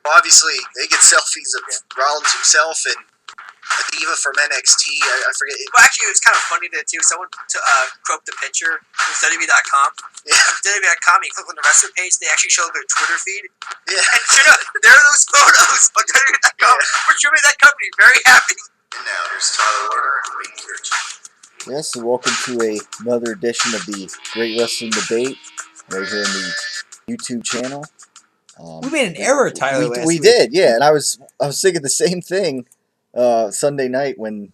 Obviously, they get selfies of Rollins himself and a diva from NXT. I forget. Well, actually, it was kind of funny that too. Someone cropped the picture with WWE.com. Yeah. WWE.com, you click on the wrestler page, they actually show their Twitter feed. Yeah. And sure enough, there are those photos on WWE.com, which made that company very happy. And now here's Tyler Warner and Wayne Church. Yes, and welcome to another edition of the Great Wrestling Debate right here in the YouTube channel. We made an error, Tyler. We week. did, yeah, and I was thinking the same thing Sunday night when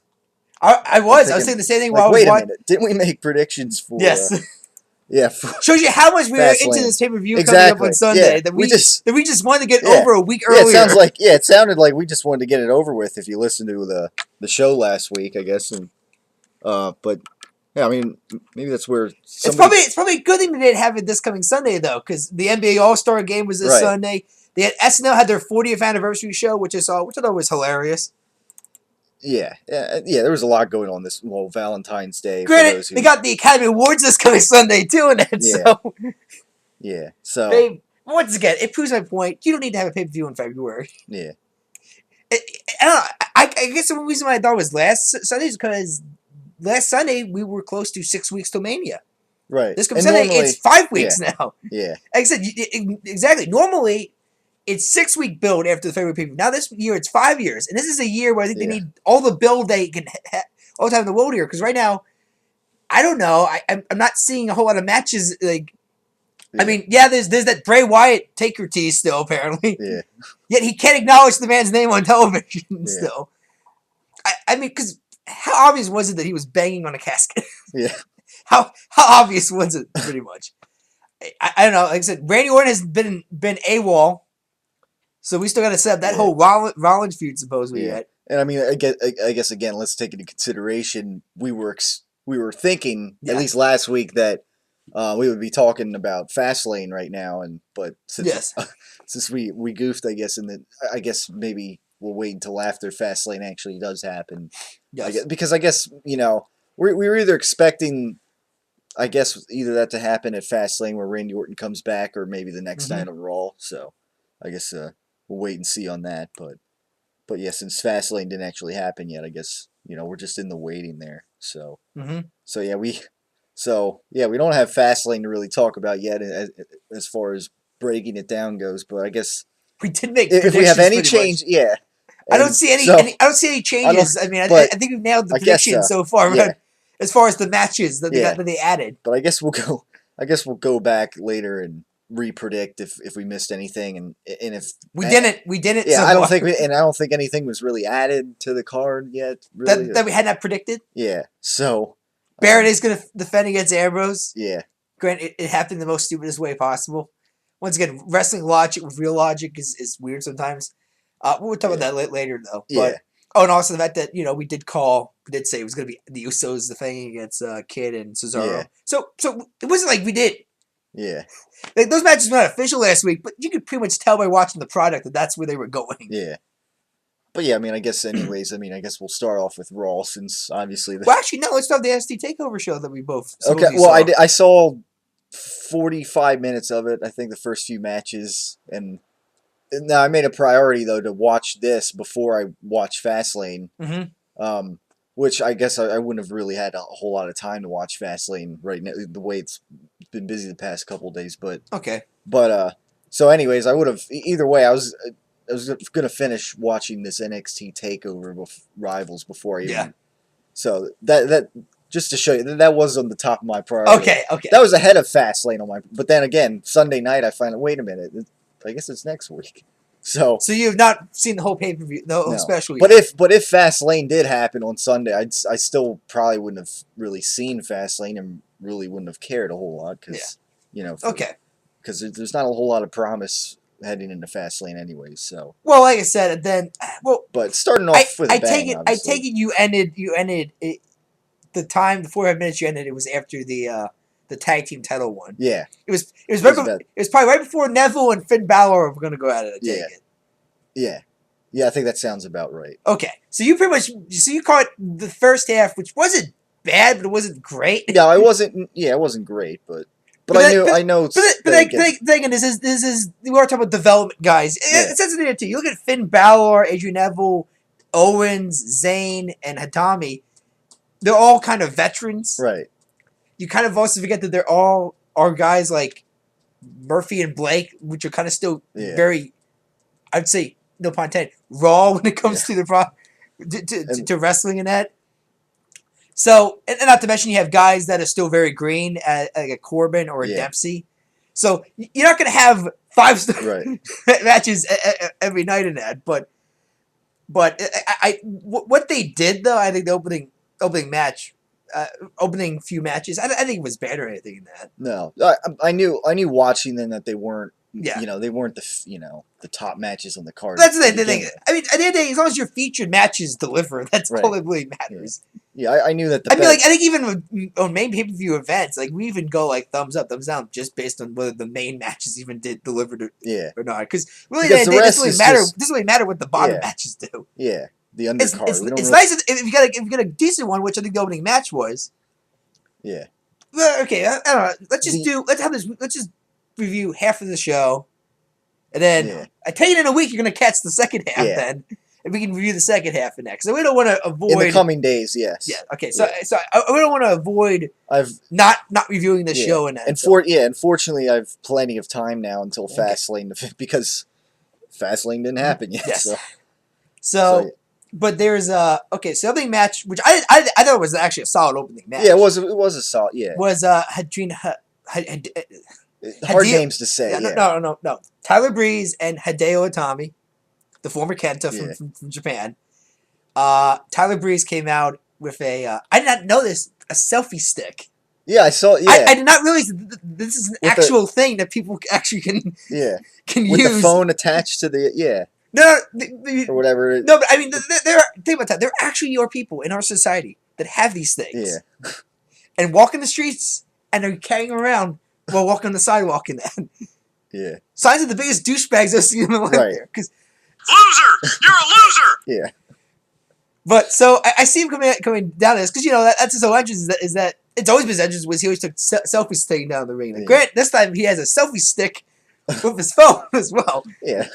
I was thinking the same thing while I was wait a watching. minute, didn't we make predictions for? Yes. Shows you how much we were into this pay-per-view coming up on Sunday. Yeah. That we just wanted to get over a week earlier. Yeah, it sounded like we just wanted to get it over with. If you listened to the show last week, I guess, and but yeah, I mean, maybe that's where it's probably a good thing they didn't have it this coming Sunday though, because the NBA All-Star Game was this Sunday. SNL had their 40th anniversary show, which I thought was hilarious. Yeah. There was a lot going on this Valentine's Day. Granted, they got the Academy Awards this coming Sunday too, and that. Yeah. So Babe, once again, it proves my point. You don't need to have a pay-per-view in February. Yeah. I don't know. I guess the reason why I thought it was last Sunday is because last Sunday we were close to 6 weeks till Mania. Right. This coming Sunday, it's 5 weeks now. Yeah. Like I said, exactly. Normally, it's 6 week build after the February pay-per-view. Now this year it's 5 years, and this is a year where I think they need all the build they can all the time in the world here. Because right now, I don't know. I'm not seeing a whole lot of matches. Like, I mean, there's that Bray Wyatt Taker tease still apparently. Yeah. Yet he can't acknowledge the man's name on television still. I mean, because how obvious was it that he was banging on a casket? Yeah. How obvious was it? Pretty much. I don't know. Like I said, Randy Orton has been AWOL. So we still got to set up that whole Rollins feud supposedly yet. And I mean, I guess again, let's take into consideration we were thinking at least last week that we would be talking about Fastlane right now, but since we goofed, I guess maybe we'll wait until after Fastlane actually does happen. Yes. Because I guess we were either expecting, I guess, either that to happen at Fastlane where Randy Orton comes back, or maybe the next night on Raw. So I guess we'll wait and see on that, but yeah, since Fastlane didn't actually happen yet, I guess we're just in the waiting there. So so we don't have Fastlane to really talk about yet as far as breaking it down goes. But I guess we did make if we have any change, I don't see any. I don't see any changes. I mean, I think we've nailed the prediction so far. Yeah. As far as the matches that they added, but I guess we'll go back later and re-predict if we missed anything, and if we didn't. Yeah, I don't think anything was really added to the card yet. Really, that we had not predicted. Yeah, so Barrett is going to defend against Ambrose. Yeah, granted, it happened the most stupidest way possible. Once again, wrestling logic with real logic is weird sometimes. We'll talk about that later though. But, and also the fact that we did say it was going to be the Usos defending against Kid and Cesaro. Yeah. So it wasn't like we did. Yeah. Like, those matches were not official last week, but you could pretty much tell by watching the product that that's where they were going. Yeah. But yeah, I mean, I guess we'll start off with Raw since obviously. Well, actually, no. Let's start the ST Takeover show that we both. Okay. Well, I saw 45 minutes of it. I think the first few matches, and now I made a priority though to watch this before I watch Fastlane. Mm-hmm. Which I guess I wouldn't have really had a whole lot of time to watch Fastlane right now, the way it's been busy the past couple of days. But so anyways, I would have either way. I was gonna finish watching this NXT Takeover Rivals before I even. So that just to show you that was on the top of my priority. Okay. That was ahead of Fastlane on my. But then again, Sunday night I find wait a minute. I guess it's next week. So you have not seen the whole pay-per-view, the whole special. But if Fastlane did happen on Sunday, I still probably wouldn't have really seen Fastlane and really wouldn't have cared a whole lot because because there's not a whole lot of promise heading into Fastlane anyways. So like I said, but starting off with a bang, I take it you ended the time, the 45 minutes you ended. It was after the tag team title one. Yeah. It was probably right before Neville and Finn Balor were going to go at it. I take it. Yeah. Yeah, I think that sounds about right. Okay. So you pretty much you caught the first half, which wasn't bad, but it wasn't great. Yeah, it wasn't great, but But I know. Again, this is we are talking about development guys. It says it there too. You look at Finn Balor, Adrian Neville, Owens, Zayn, and Hatami. They're all kind of veterans. Right. You kind of also forget that they're all are guys like Murphy and Blake, which are kind of still very, I'd say, no pun intended, raw when it comes to the to wrestling and that. So, and not to mention you have guys that are still very green, like a Corbin or a Dempsey. So you're not going to have 5-star matches every night in that. But what they did though, I think the opening match, opening few matches, I think it was bad or anything in that. No, I knew watching them that they weren't. They weren't the top matches on the card. That's the thing. I mean, at the end of the day, as long as your featured matches deliver, that's all that really matters. Yeah, I knew that. I mean, like I think even on main pay-per-view events, like we even go like thumbs up, thumbs down, just based on whether the main matches even did deliver or not. Because really, it doesn't really matter what the bottom matches do. Yeah, the undercard. It's nice if you get a decent one, which I think the opening match was. Yeah. Well, okay, I don't know. Let's just review half of the show, and then I tell you in a week you're gonna catch the second half. Then, and we can review the second half of next. So we don't want to avoid in the coming days. Yes. Yeah. Okay. So we don't want to avoid. Not reviewing the show and that. Unfortunately, I've plenty of time now until Fastlane because Fastlane didn't happen yet. Yes. So but there's so opening match, which I thought it was actually a solid opening match. Yeah, it was a solid. Yeah. Was hard names to say. No. Tyler Breeze and Hideo Itami, the former Kenta from Japan. Tyler Breeze came out with I did not know this, a selfie stick. Yeah, I saw. Yeah, I did not realize this is an actual thing that people actually can use with the phone attached to the or whatever. No, but I mean, think about that. There actually are people in our society that have these things, and walk in the streets and are carrying around while walking on the sidewalk in that. Yeah. Signs of the biggest douchebags I've seen in my life there. Loser! You're a loser! Yeah. But so I see him coming down this because that's his whole entrance is that it's always been his entrance was he always took selfies taking down the ring. Like, Grant, this time he has a selfie stick with his phone as well. Yeah.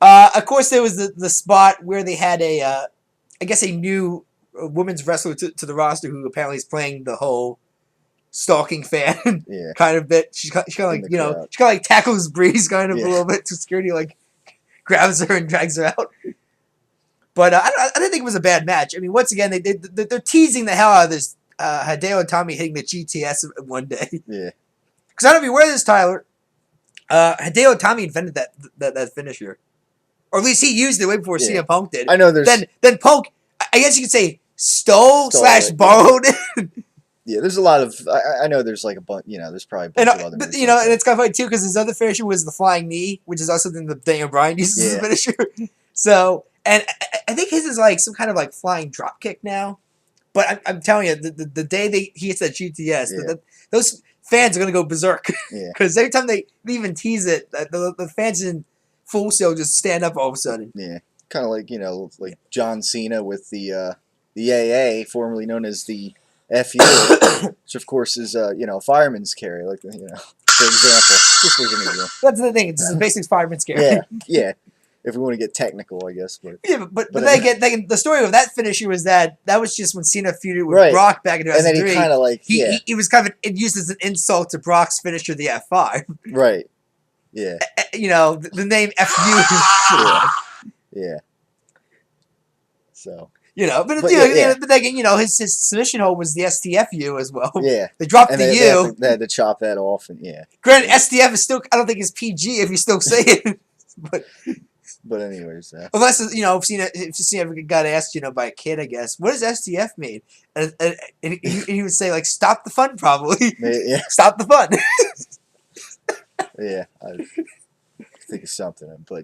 Of course, there was the spot where they had a new women's wrestler to the roster who apparently is playing the whole stalking fan kind of bit. She kind of like tackles Breeze kind of a little bit to security, like grabs her and drags her out. But I didn't think it was a bad match. I mean, once again, they're teasing the hell out of this Hideo Itami hitting the GTS one day. Yeah. Because I don't know if you're aware of this, Tyler. Hideo Itami invented that finisher. Or at least he used it way before CM Punk did. I know there's... Then Punk, I guess you could say, stole/borrowed it. Yeah, there's a lot of... I know there's like a bunch... there's probably a bunch of other... But, and it's kind of funny, too, because his other finisher was the flying knee, which is also something that Daniel Bryan uses as a finisher. So, and I think his is like some kind of like flying drop kick now. But I'm telling you, the day he hits that GTS, those fans are going to go berserk. Because every time they even tease it, the fans in Full Sail just stand up all of a sudden. Yeah, kind of like like John Cena with the AA, formerly known as the FU, which of course is fireman's carry, like for example. Just as an example. That's the thing; it's just a basic fireman's carry. Yeah. If we want to get technical, I guess. But the story of that finisher was that was just when Cena feuded with Brock back in 2003. And then he kind of like he was kind of used as an insult to Brock's finisher, the F5. Right. Yeah. The name FU. Yeah. So. But his submission hold was the STFU as well. Yeah. They dropped the U. They had to chop that off, and Granted, STF is still, I don't think it's PG if you still say it. But anyways, unless if Cena ever got asked by a kid, I guess, what does STF mean? And he would say like, stop the fun, probably. Yeah. Stop the fun. Yeah, I think of something, but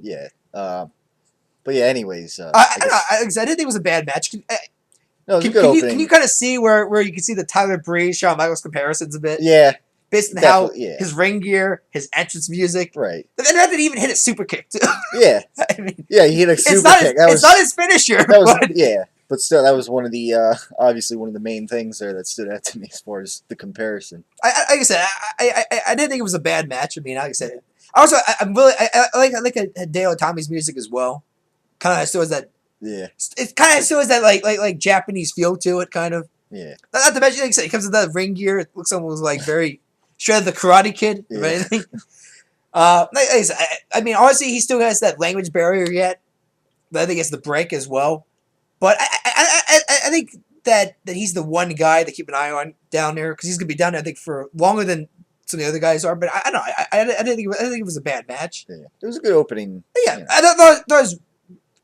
anyways, I didn't think it was a bad match. No, it was a good opening. Can you kind of see where you can see the Tyler Breeze, Shawn Michaels comparisons a bit? Yeah. Based on how his ring gear, his entrance music. Right. And that didn't even hit a super kick, too. Yeah. I mean, he hit a super kick. It's not his finisher. That was, But still, that was one of the obviously one of the main things there that stood out to me as far as the comparison. Like I said, I didn't think it was a bad match. I mean, like I said, also I'm really I like Hideo Itami's music as well. Kind of still has that. Yeah. It kind of still has that like Japanese feel to it, kind of. Yeah. Not to mention, like I said, it comes with that ring gear. It looks almost like very straight out of the Karate Kid, if Yeah. anything. Like I said, I mean, honestly, he still has that language barrier yet. But I think it's the break as well. But I think that he's the one guy to keep an eye on down there because he's gonna be down there I think for longer than some of the other guys are. But I don't know. I didn't think it was a bad match. Yeah. It was a good opening. But yeah, You know. I thought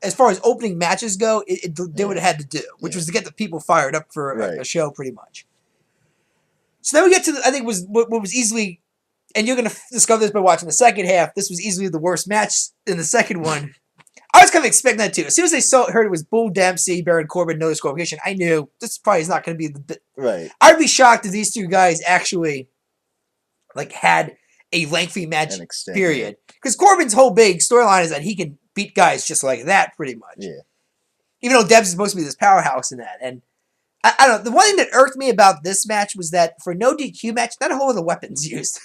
as far as opening matches go, it did what it had to do, which Yeah. was to get the people fired up for Right. a show, pretty much. So then we get to I think was what was easily, and you're gonna discover this by watching the second half. This was easily the worst match in the second one. I was kind of expecting that too. As soon as I heard it was Bull Dempsey, Baron Corbin, no disqualification, I knew this probably is not going to be the. Right. I'd be shocked if these two guys actually, like, had a lengthy match. An extent, period. Because Corbin's whole big storyline is that he can beat guys just like that, pretty much. Yeah. Even though Dempsey's supposed to be this powerhouse in that, and I don't know. The one thing that irked me about this match was that for no DQ match, not a whole lot of weapons used.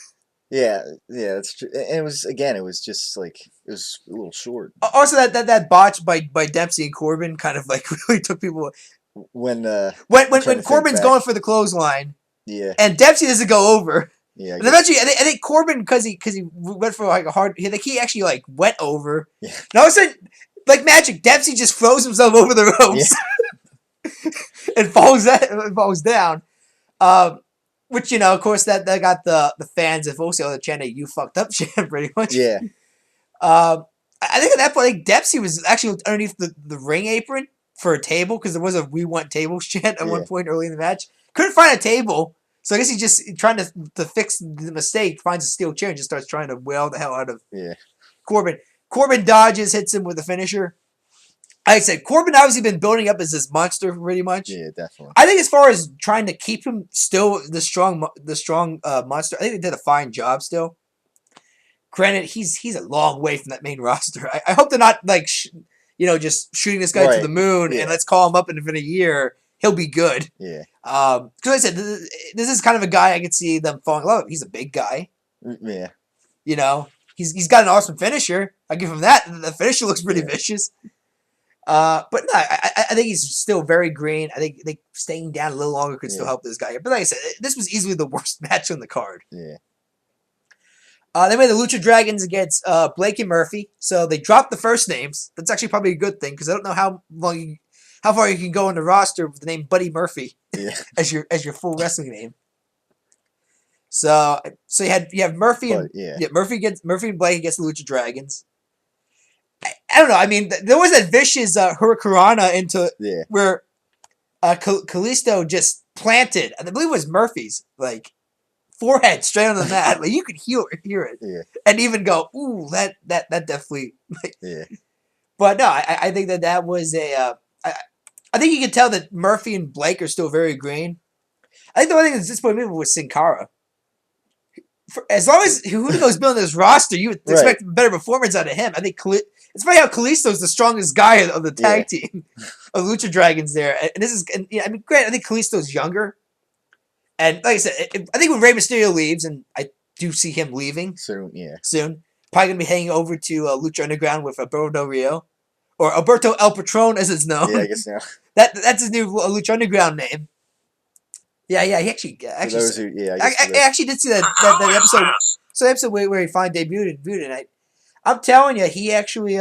Yeah, that's true. And it was just like it was a little short. Also, that botch by Dempsey and Corbin kind of like really took people. When Corbin's going for the clothesline, yeah, and Dempsey doesn't go over, yeah, and eventually I think Corbin because he went for like a hard, he actually like went over, yeah, and all of a sudden, like magic, Dempsey just throws himself over the ropes and falls down. Which, of course, that got the fans of Osceola chanting, "You fucked up," chant, pretty much. yeah, I think at that point, like, Dempsey was actually underneath the ring apron for a table because there was a "We want tables" chant at one point early in the match. Couldn't find a table, so I guess he's just trying to fix the mistake. Finds a steel chair and just starts trying to wail the hell out of Corbin. Corbin dodges, hits him with a finisher. Like I said, Corbin obviously been building up as this monster pretty much. Yeah, definitely. I think as far as trying to keep him still the strong monster, I think they did a fine job still. Granted, he's a long way from that main roster. I hope they're not like just shooting this guy to the moon and let's call him up and in a year he'll be good. Yeah. Because like I said, this is kind of a guy I could see them falling in love with. He's a big guy. Yeah. He's got an awesome finisher. I give him that. The finisher looks pretty vicious. But no, I think he's still very green. I think staying down a little longer could still help this guy. But like I said, this was easily the worst match on the card. Yeah. They made the Lucha Dragons against Blake and Murphy. So they dropped the first names. That's actually probably a good thing because I don't know how far you can go in the roster with the name Buddy Murphy as your full wrestling name. So you have Murphy and Murphy and Blake against the Lucha Dragons. I don't know. I mean, there was that vicious Hurricanrana into where Kalisto just planted. I believe it was Murphy's forehead straight on the mat. Like you could hear it, and even go, "Ooh, that definitely." But no, I think that was a. I think you can tell that Murphy and Blake are still very green. I think the only thing that's disappointed me was Sin Cara. As long as Hunigo's building this roster, you would expect better performance out of him. I think it's funny how Kalisto's the strongest guy of the tag team of Lucha Dragons there. And this is, granted, I think Kalisto's younger. And like I said, I think when Rey Mysterio leaves, and I do see him leaving soon, probably going to be heading over to Lucha Underground with Alberto Del Rio. Or Alberto El Patron, as it's known. Yeah, I guess now. That's his new Lucha Underground name. Yeah, he actually. I actually did see that episode. So the episode where he finally debuted, and I'm telling you, he actually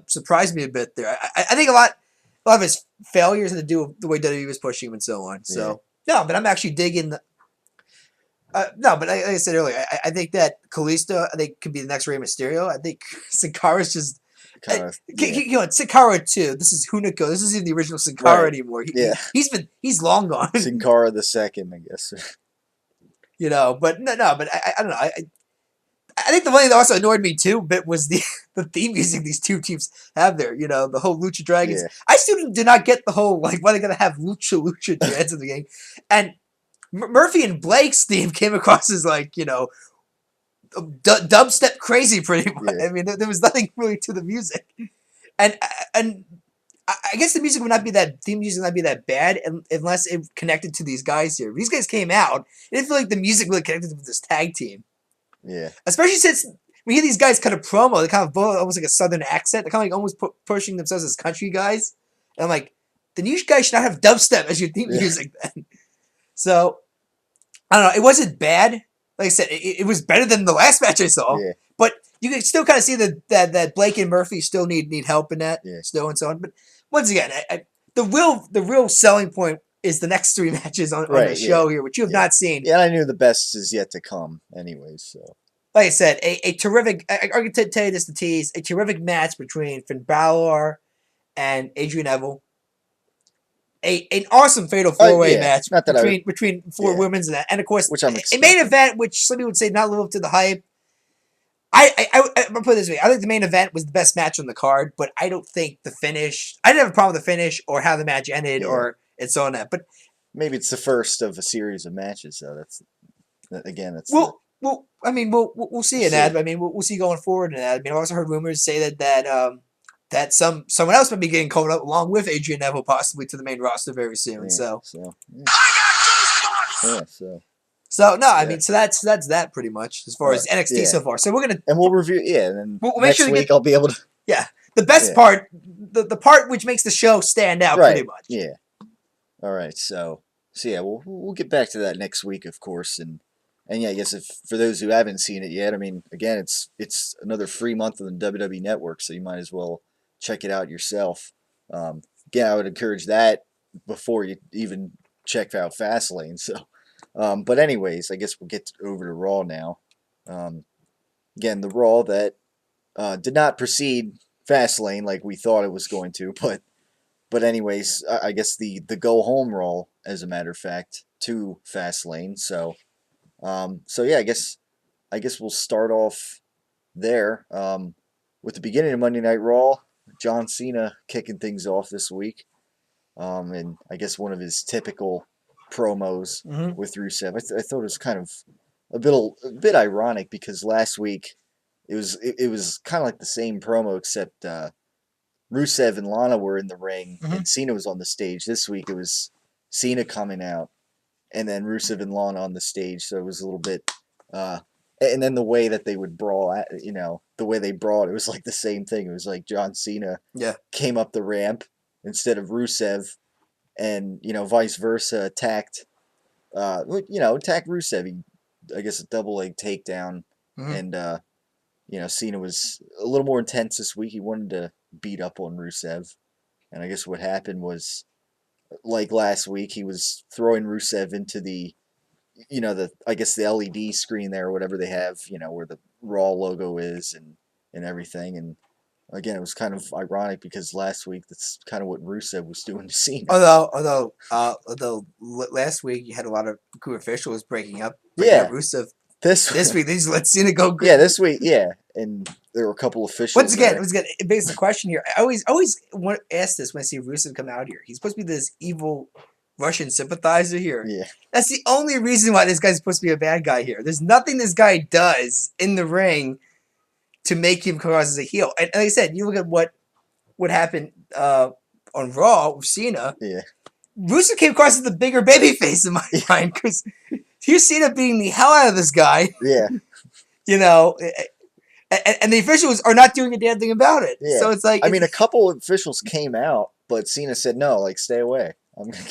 surprised me a bit there. I think a lot of his failures had to do with the way WWE was pushing him and so on. So no, but I'm actually digging the. No, but like I said earlier, I think that Kalisto, could be the next Rey Mysterio. I think Sin Cara's just. Sin Cara too. This is Hunico. This isn't the original Sin Cara anymore. He's long gone. Sin Cara the second, I guess. But but I don't know. I think the one thing that also annoyed me too a bit was the theme music these two teams have there. The whole Lucha Dragons. I still do not get the whole why they gotta have Lucha chants in the game. And Murphy and Blake's theme came across as dubstep crazy pretty much. I mean, there was nothing really to the music, and I guess the music would not be that theme music would not be that bad unless it connected to these guys here. These guys came out. It didn't feel like the music really connected with this tag team. Yeah. Especially since we hear these guys kind of promo, they kind of both almost like a southern accent. They're kind of like almost pushing themselves as country guys. And I'm like, then you guys should not have dubstep as your theme music then. So, I don't know. It wasn't bad. Like I said, it was better than the last match I saw. Yeah. But you can still kind of see that Blake and Murphy still need help in that. Yeah. Still and so on. But once again, the real selling point is the next 3 matches on the show here, which you have not seen. Yeah, I knew the best is yet to come anyways, so. Like I said, a terrific, I can tell you this to tease, a terrific match between Finn Balor and Adrian Neville. An awesome fatal 4-way match between 4 women's and that. And of course, which I'm a main event, which some people would say not live up to the hype. I'm gonna put it this way. I think the main event was the best match on the card, but I don't think the finish, I didn't have a problem with the finish or how the match ended or it's on that. But maybe it's the first of a series of matches, so that's Well, I mean, we'll see in that. I mean, we'll see going forward in that. I mean, I've also heard rumors say that someone else might be getting called up along with Adrian Neville possibly to the main roster very soon. Yeah. So no, I mean, so that's that pretty much as far as NXT so far. So we're gonna we'll review and then we'll next make sure week I'll be able to the best part, the part which makes the show stand out pretty much. Yeah. All right. So yeah, we'll get back to that next week, of course, and yeah, I guess if for those who haven't seen it yet, I mean, again, it's another free month on the WWE Network, so you might as well check it out yourself. Again, I would encourage that before you even check out Fastlane. So, but anyways, I guess we'll get over to Raw now. Again, the Raw that did not precede Fastlane like we thought it was going to, but anyways, I guess the go home Raw, as a matter of fact, to Fastlane. So yeah, I guess we'll start off there with the beginning of Monday Night Raw. John Cena kicking things off this week, and I guess one of his typical promos with Rusev. I thought it was kind of a bit ironic because last week it was kind of like the same promo except Rusev and Lana were in the ring and Cena was on the stage. This week it was Cena coming out and then Rusev and Lana on the stage, so it was a little bit and then the way that they would brawl, the way they brawled, it was like the same thing. It was like John Cena came up the ramp instead of Rusev, and vice versa, attacked Rusev. I guess a double leg takedown, and Cena was a little more intense this week. He wanted to beat up on Rusev, and I guess what happened was, like last week, he was throwing Rusev into the the LED screen there, or whatever they have, where the Raw logo is and everything. And again, it was kind of ironic because last week that's kind of what Rusev was doing to Cena. Although last week you had a lot of crew officials breaking up Rusev. This week they just let Cena go. Yeah, this week, and there were a couple officials. Once again, it begs the question here. I always want to ask this when I see Rusev come out here. He's supposed to be this evil Russian sympathizer here. Yeah. That's the only reason why this guy's supposed to be a bad guy here. There's nothing this guy does in the ring to make him come across as a heel. And like I said, you look at what happened on Raw with Cena. Yeah. Rusev came across as the bigger babyface in my mind because here's Cena beating the hell out of this guy. Yeah. And the officials are not doing a damn thing about it. Yeah. So it's like... I mean, a couple of officials came out, but Cena said, no, stay away.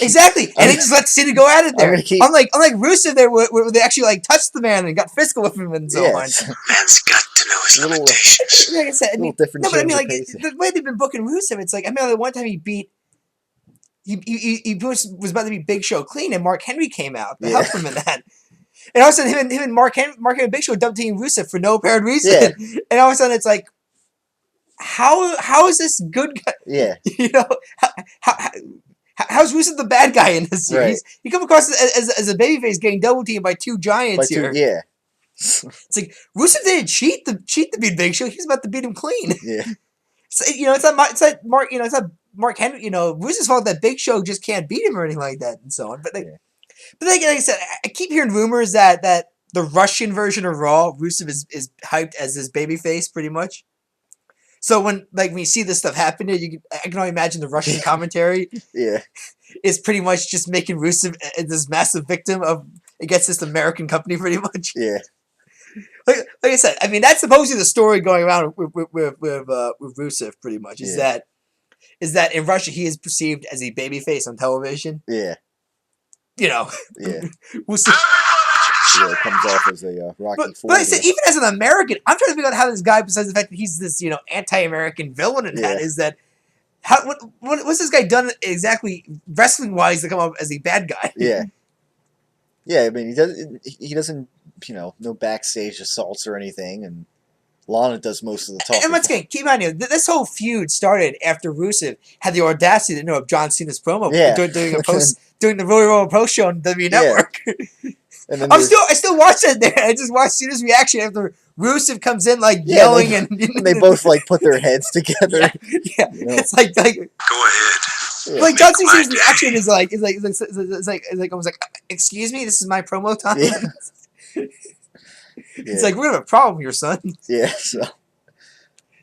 Exactly, and he just let Cena go at it there. Unlike Rusev, there where they actually touched the man and got physical with him and so on. Man's got to know his limitations. Like I said, the way they've been booking Rusev, it's like the one time he beat, he was about to be Big Show clean, and Mark Henry came out to help him in that. And all of a sudden, him and Mark Henry and Big Show double team Rusev for no apparent reason. Yeah. And all of a sudden, it's like, how is this good guy? Yeah, How's Rusev the bad guy in this series? Right. He come across as a babyface getting double teamed by 2 giants here. Yeah. It's like Rusev didn't cheat to beat Big Show. He was about to beat him clean. Yeah. So, it's not Mark. It's not Mark Henry. Rusev's fault that Big Show just can't beat him or anything like that and so on. But like I said, I keep hearing rumors that the Russian version of Raw, Rusev is hyped as this babyface pretty much. So when you see this stuff happen, I can only imagine the Russian commentary Yeah. is pretty much just making Rusev this massive victim of against this American company, pretty much. Yeah. Like I said, I mean that's supposedly the story going around with Rusev, pretty much is that in Russia he is perceived as a babyface on television. Yeah. You know, Yeah. we'll see. Yeah, it comes off as a Rocky IV. But I said, even as an American, I'm trying to figure out how this guy, besides the fact that he's this anti-American villain, and that is that what's this guy done exactly wrestling wise to come up as a bad guy? Yeah. Yeah, I mean he doesn't no backstage assaults or anything, and Lana does most of the talking. And once again, keep in mind, this whole feud started after Rusev had the audacity to interrupt John Cena's promo during the Royal Rumble post show on WWE Network. And then I still watched it there. I just watched Cena's reaction after Rusev comes in yelling and they both put their heads together. Yeah. It's like go ahead. Yeah. Like John Cena's reaction is almost like, excuse me, this is my promo time. Yeah. It's like, we have a problem here, son. Yeah. So.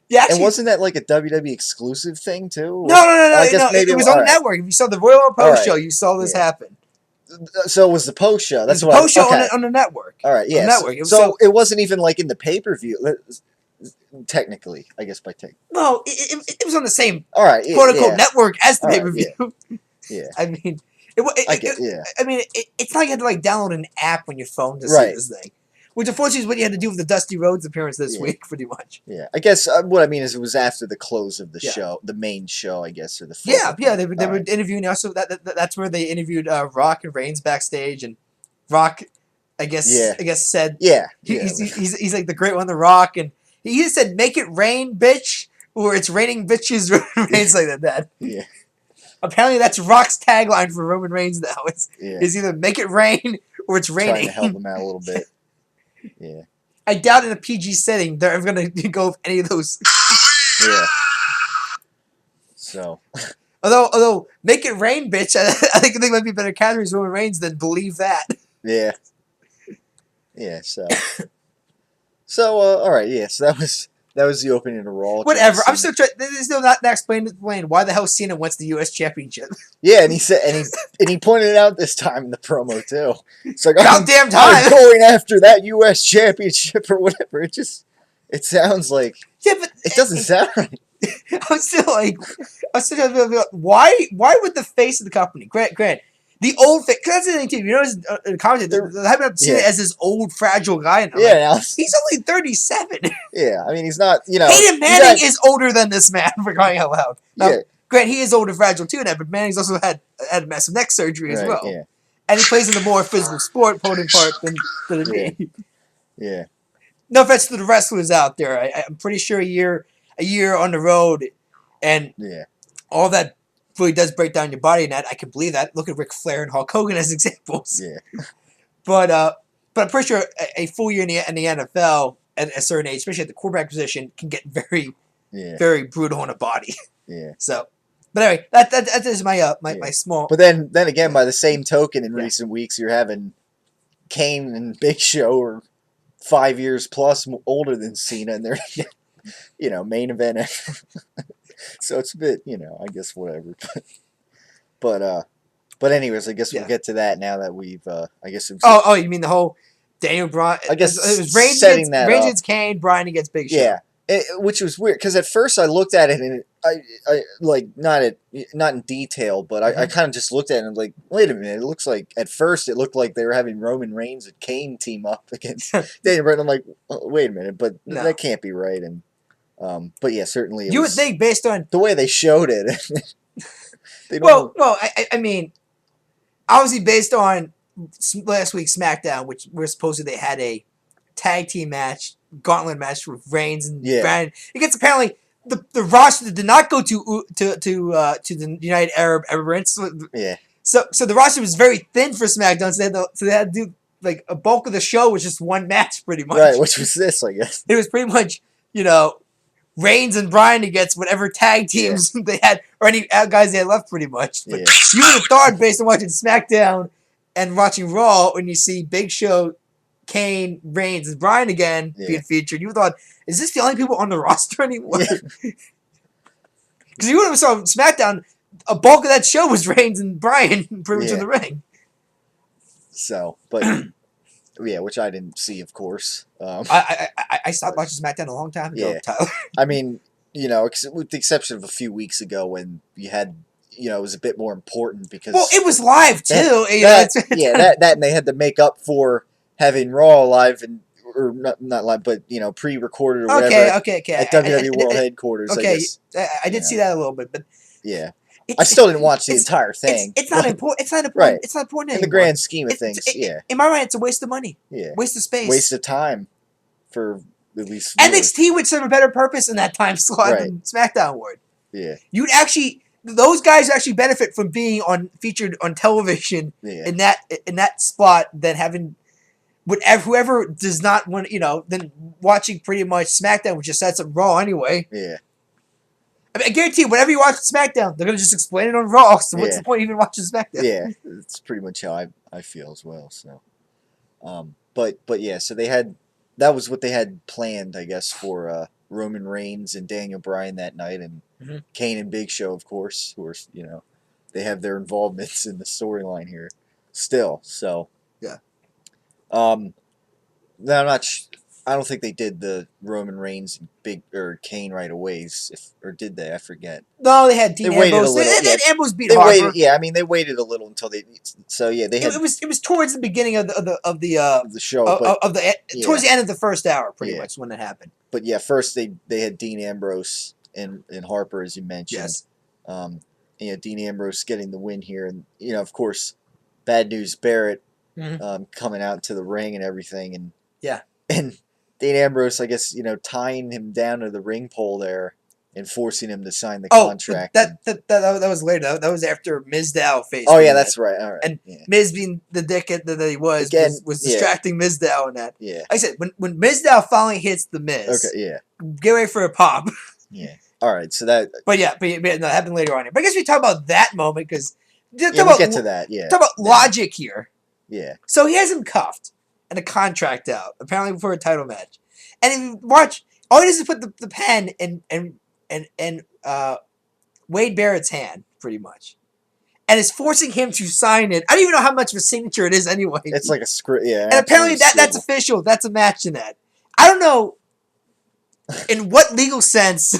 Yeah. Actually, and wasn't that like a WWE exclusive thing too? No. I guess maybe it was on the network. If you saw the Royal Rumble post show, you saw this happen. So it was the post show. That's what post show on the network. All right, yeah. Network. So it wasn't even like in the pay-per-view. Technically, I guess by tech. No, it was on the same quote unquote network as the pay-per-view. Yeah. I mean, I mean, it's not like you had to download an app on your phone to see this thing. Which unfortunately is what you had to do with the Dusty Rhodes appearance this week, pretty much. Yeah, I guess what I mean is it was after the close of the show, the main show, I guess, or the they were interviewing also. That's where they interviewed Rock and Reigns backstage, and Rock, I guess said, he's like the great one, the Rock, and he either said "Make it rain, bitch," or "It's raining bitches." Reigns like that. Yeah. Apparently, that's Rock's tagline for Roman Reigns now. Is either "Make it rain" or "It's raining." Trying to help him out a little bit. Yeah. I doubt in a PG setting they're ever going to go with any of those. Yeah. So. Although make it rain, bitch. I think they might be better categories Roman Reigns than believe that. Yeah. Yeah. So. All right. Yeah. So that was the opening of Raw. Whatever. I'm still trying. There's still not explained why the hell Cena wants the U.S. Championship. Yeah, and he said, and he pointed it out this time in the promo too. It's like, goddamn time, I'm going after that U.S. Championship or whatever. It sounds like but it doesn't sound right. I'm still trying to figure out why would the face of the company, Grant, the old face, because that's the thing too. You notice in the comments, they're hyping up Cena as this old fragile guy. And he's only 37. Yeah, I mean he's not. Peyton Manning is older than this man, for crying out loud. Now, Grant, he is old and fragile too now, but Manning's also had massive neck surgery as well. Yeah. And he plays in a more physical sport, podium part than me. Yeah. No offense to the wrestlers out there. I'm pretty sure a year on the road and all that really does break down your body, and that I can believe that. Look at Ric Flair and Hulk Hogan as examples. Yeah. But I'm pretty sure a full year in the NFL at a certain age, especially at the quarterback position, can get very, very brutal on a body. Yeah. So, but anyway, that is my small. But then again, by the same token, in recent weeks, you're having Kane and Big Show are 5 years plus older than Cena, and they're main event. So it's a bit, I guess whatever. But anyways, I guess we'll get to that now that we've I guess. Oh, you mean the whole Daniel Bryan? I guess it was Reigns against Kane, Bryan against Big Show. Yeah. Which was weird because at first I looked at it and I like not in detail, but I kind of just looked at it and like, wait a minute, it looks like at first it looked like they were having Roman Reigns and Kane team up against Daniel Bryan. I'm like, wait a minute, but that can't be right. And but yeah, certainly you would think based on the way they showed it. I mean, obviously based on last week's SmackDown, which where supposedly they had a tag team match. Gauntlet match with Reigns and Bryan. It gets apparently the roster did not go to the United Arab Emirates. Yeah. So the roster was very thin for SmackDown. So they had to do like a bulk of the show was just one match pretty much. Right, which was this, I guess. It was pretty much Reigns and Bryan against whatever tag teams they had or any guys they had left pretty much. But you would have thought based on watching SmackDown and watching Raw when you see Big Show Kane, Reigns, and Bryan again being featured, you thought, is this the only people on the roster anymore? Because you would have saw SmackDown, a bulk of that show was Reigns and Bryan pretty much in the ring. So, but yeah, which I didn't see, of course. I stopped watching SmackDown a long time ago, Tyler. I mean, with the exception of a few weeks ago when you had, it was a bit more important because it was live too. That and they had to make up for having Raw live or not live, but pre-recorded or whatever. Okay. At WWE World Headquarters. Okay, I guess, I did see that a little bit, but yeah. I still didn't watch the entire thing. It's not important. It's not important. Right. It's not important in anymore. the grand scheme of things. In my mind, it's a waste of money. Yeah. Waste of space. Waste of time for at least NXT would serve a better purpose in that time slot than SmackDown would. Yeah. Those guys actually benefit from being featured on television in that spot than having whoever does not want then watching pretty much SmackDown, which just sets up Raw anyway. Yeah. I guarantee you, whenever you watch SmackDown, they're gonna just explain it on Raw. So what's the point of even watching SmackDown? Yeah, it's pretty much how I feel as well. So, but yeah, so that was what they had planned, I guess, for Roman Reigns and Daniel Bryan that night, and Kane and Big Show, of course, who are they have their involvements in the storyline here still. So yeah. Now I don't think they did the Roman Reigns and Kane right away, or did they? I forget. No, they had Dean Ambrose. Ambrose beat Harper. I mean, they waited a little until they. So yeah, they had. It was towards the beginning of the show, towards the end of the first hour, pretty much when it happened. But yeah, first they had Dean Ambrose and Harper, as you mentioned. Yes. Dean Ambrose getting the win here, and of course, Bad News Barrett coming out to the ring and everything, and and Dean Ambrose, I guess, tying him down to the ring pole there and forcing him to sign the contract. That was later. That was after Mizdow faced. Oh yeah, that's right. All right. And Miz, being the dickhead that he was distracting Mizdow in that. Yeah. Like I said, when Mizdow finally hits the Miz, get ready for a pop. Yeah. All right. So that. But no, that happened later on. But I guess we talk about that moment because we'll get to that. Yeah. Talk about logic here. Yeah. So he has him cuffed and a contract out, apparently before a title match. And if you watch, all he does is put the pen in Wade Barrett's hand, pretty much. And is forcing him to sign it. I don't even know how much of a signature it is anyway. It's like a script, yeah. And apparently that's official. That's a match in that. I don't know in what legal sense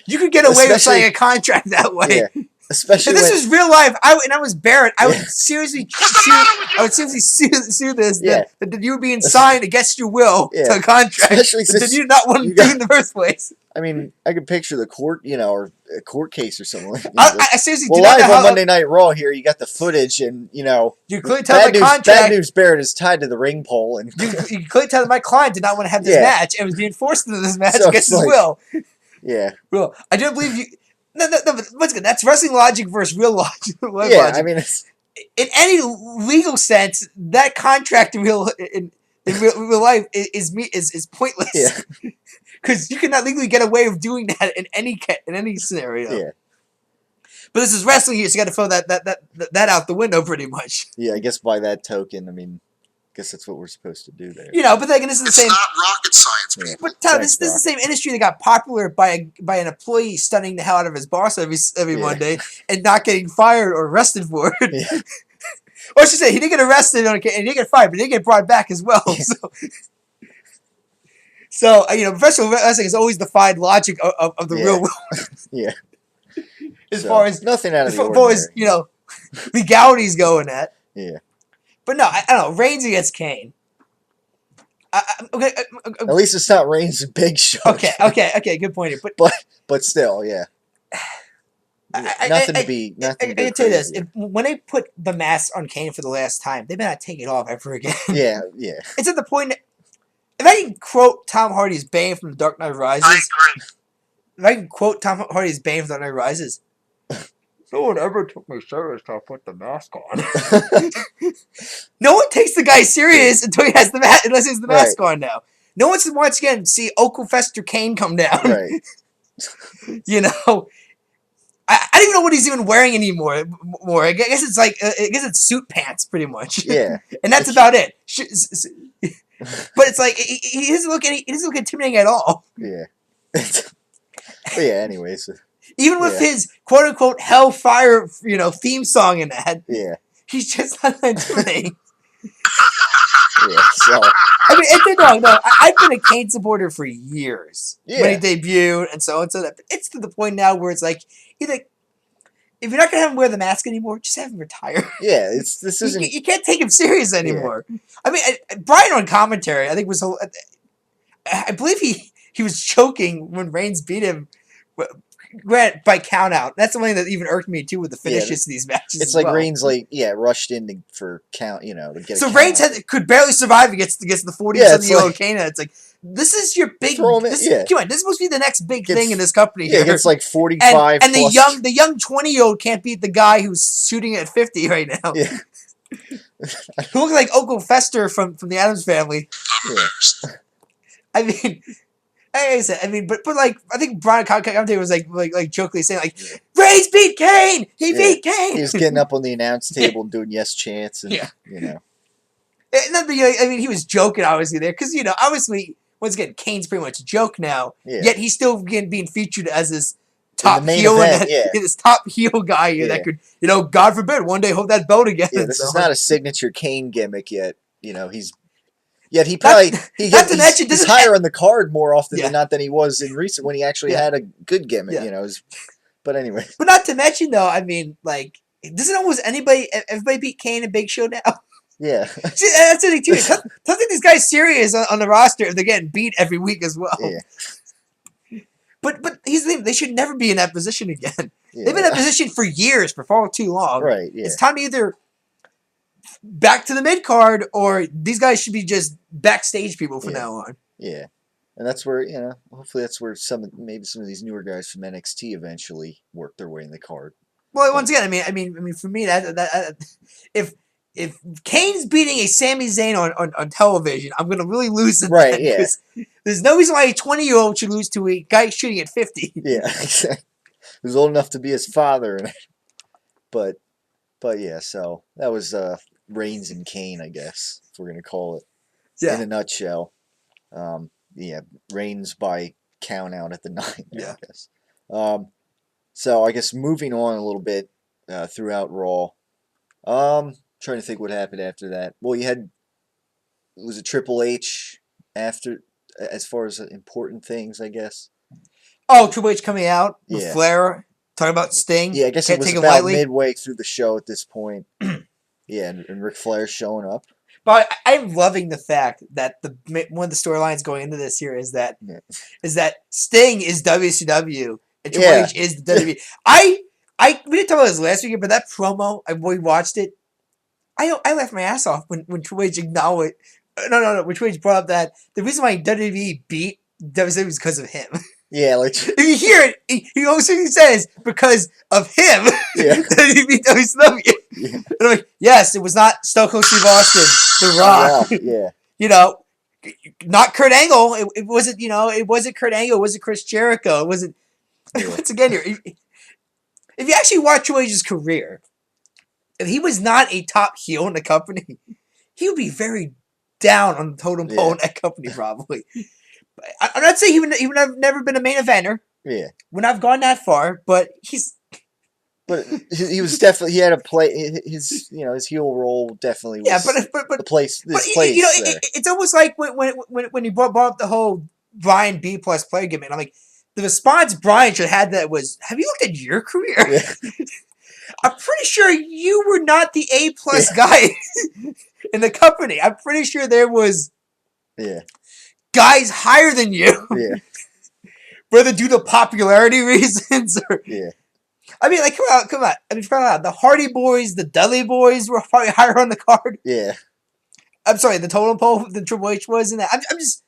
you could get away with signing a contract that way. Yeah. Especially if this was real life, I was Barrett, I would seriously sue this that you were being signed against your will to a contract that you did not want to do in the first place. I mean, I could picture the court, or a court case or something like that. I seriously do not know on Monday Night Raw here, you got the footage, and you clearly tell my contract. Bad News Barrett is tied to the ring pole, and you clearly tell my client did not want to have this match and was being forced into this match against his will. Yeah, well, I don't believe you. No, but what's good? That's wrestling logic versus real logic. Logic. I mean, in any legal sense, that contract in real life is pointless. Yeah, because you cannot legally get away with doing that in any scenario. Yeah, but this is wrestling here, so you got to throw that out the window pretty much. Yeah, I guess by that token, I mean, I guess that's what we're supposed to do there. But this is the same. It's not rocket science, people. But Tom, this is the same industry that got popular by an employee stunning the hell out of his boss every Monday and not getting fired or arrested for it. Yeah. Or I should say, he didn't get arrested and he didn't get fired, but he did get brought back as well. Yeah. So professional wrestling has always defied logic of the real world. Yeah. As far as nothing out of the ordinary. As far as legalities go in that. Yeah. But no, I don't know. Reigns against Kane. At least it's not Reigns and Big Show. Okay. Good point here. But still, yeah. Nothing to be. I can tell you this: when they put the mask on Kane for the last time, they may not take it off ever again. Yeah. It's at the point. If I can quote Tom Hardy's Bane from The Dark Knight Rises, I agree. If I can quote Tom Hardy's Bane from The Dark Knight Rises. No one ever took me serious till I put the mask on. No one takes the guy serious until he has unless he has the mask on now. No one's once again see Uncle Fester Kane come down. Right. I don't even know what he's even wearing anymore. I guess it's like it's suit pants pretty much. Yeah. And that's about it. But it's like he doesn't look intimidating at all. Yeah. But yeah. Anyways. Even with his quote unquote hellfire, theme song in that, Yeah. he's just not intimidating. Yeah. So. I mean, no. I've been a Kane supporter for years when he debuted and so on. So that it's to the point now where it's like either. If you're not gonna have him wear the mask anymore, just have him retire. Yeah, this isn't. You can't take him serious anymore. Yeah. I mean, Bryan on commentary, I think I believe he was choking when Reigns beat him by count out. That's the one thing that even irked me too with the finishes to these matches. It's like Reigns rushed in for count, to get. So Reigns could barely survive against the 40-something-year-old Kane. It's like. This is your big. Come on, this is supposed to be the next big thing in this company. Yeah, it's like 45. And the young 20-year-old can't beat the guy who's shooting at 50 right now. Yeah. Who looks like Uncle Fester from the Addams Family. Yeah. I mean, like I said, but like I think Bryan commentator was like jokingly saying like, Reigns beat Kane. He beat Kane. He was getting up on the announce table and doing yes chants and he was joking obviously there because obviously. Once again, Kane's pretty much a joke now. Yeah. Yet he's still being featured as this top heel this top heel guy that could, God forbid, one day hold that belt again. Yeah, this is not a signature Kane gimmick yet. He's he's higher on the card more often than not than he was in recent when he actually had a good gimmick. But anyway. But not to mention though, I mean, like, doesn't almost everybody beat Kane and Big Show now? Yeah. See, that's the thing too. Don't think these guys serious on the roster if they're getting beat every week as well. Yeah. But here's the thing, they should never be in that position again. Yeah. They've been in that position for years, for far too long. Right, yeah. It's time to either back to the mid card or these guys should be just backstage people from now on. Yeah. And that's where, hopefully that's where some of these newer guys from NXT eventually work their way in the card. Well, once again, I mean, for me, that if Kane's beating a Sami Zayn on television, I'm going to really lose it. Right, yeah. There's no reason why a 20-year-old should lose to a guy shooting at 50. Yeah, exactly. Who's old enough to be his father. But yeah, so that was Reigns and Kane, I guess, if we're going to call it. Yeah. In a nutshell. Reigns by count out at the 9. I guess. So I guess moving on a little bit throughout Raw. Trying to think what happened after that. Well, was it Triple H after, as far as important things, I guess? Oh, Triple H coming out with Flair, talking about Sting. Yeah, I guess it was about midway through the show at this point. And Ric Flair showing up. But I'm loving the fact that one of the storylines going into this here is that Sting is WCW and Triple H is the WWE. We didn't talk about this last week, but that promo, we watched it. I laughed my ass off when Triple H acknowledged. No. When Triple H brought up that the reason why WWE beat WWE was because of him. Yeah, like if you hear it, he always says because of him. Yeah, WWE beat WCW. Yeah. And I'm like, yes, it was not Stone Cold Steve Austin, The Rock. Yeah. Not Kurt Angle. It wasn't. It wasn't Kurt Angle. It wasn't Chris Jericho. It wasn't. Once again, here, if you actually watch Triple H's career. If he was not a top heel in the company, he would be very down on the totem pole in that company, probably. I'm not saying he would have never been a main eventer. Yeah. When I've gone that far, but he's. But he was definitely he had a play his heel role definitely was the place. It's almost like when he brought up the whole Bryan B+ player gimmick. I'm like, the response Bryan should have had that was, "Have you looked at your career?" Yeah. I'm pretty sure you were not the A+ guy in the company. I'm pretty sure there was guys higher than you. Yeah. Whether due to popularity reasons or I mean, like, come on. I mean, the Hardy Boys, the Dudley Boys were probably higher on the card. Yeah. I'm sorry, the totem pole than Triple H was in that. I'm just.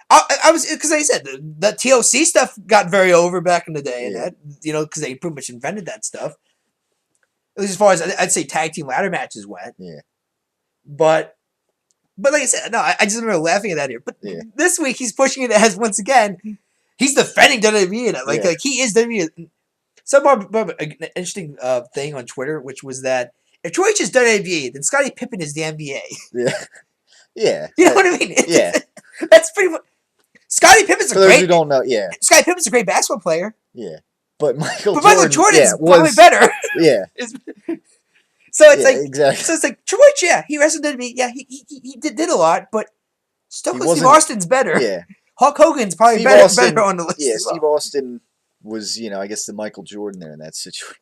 I was because like I said the TLC stuff got very over back in the day, and that because they pretty much invented that stuff. At least as far as I'd say tag team ladder matches went. Yeah. But like I said, no, I just remember laughing at that here. But this week he's pushing it as once again he's defending WWE and like he is WWE. Some more an interesting thing on Twitter, which was that if Triple H is WWE, then Scottie Pippen is the NBA. Yeah. Yeah. You know what I mean? Yeah. That's pretty much. Scottie Pippen's For those who don't know, yeah. Scottie Pippen's a great basketball player. Yeah. But Michael Jordan's yeah, probably better. Yeah. So it's like exactly. So it's like Troy, yeah, he wrestled WWE. Yeah, he did a lot, but Stone Cold Steve Austin's better. Yeah. Hulk Hogan's probably better on the list. Yeah, as well. Steve Austin was, I guess the Michael Jordan there in that situation.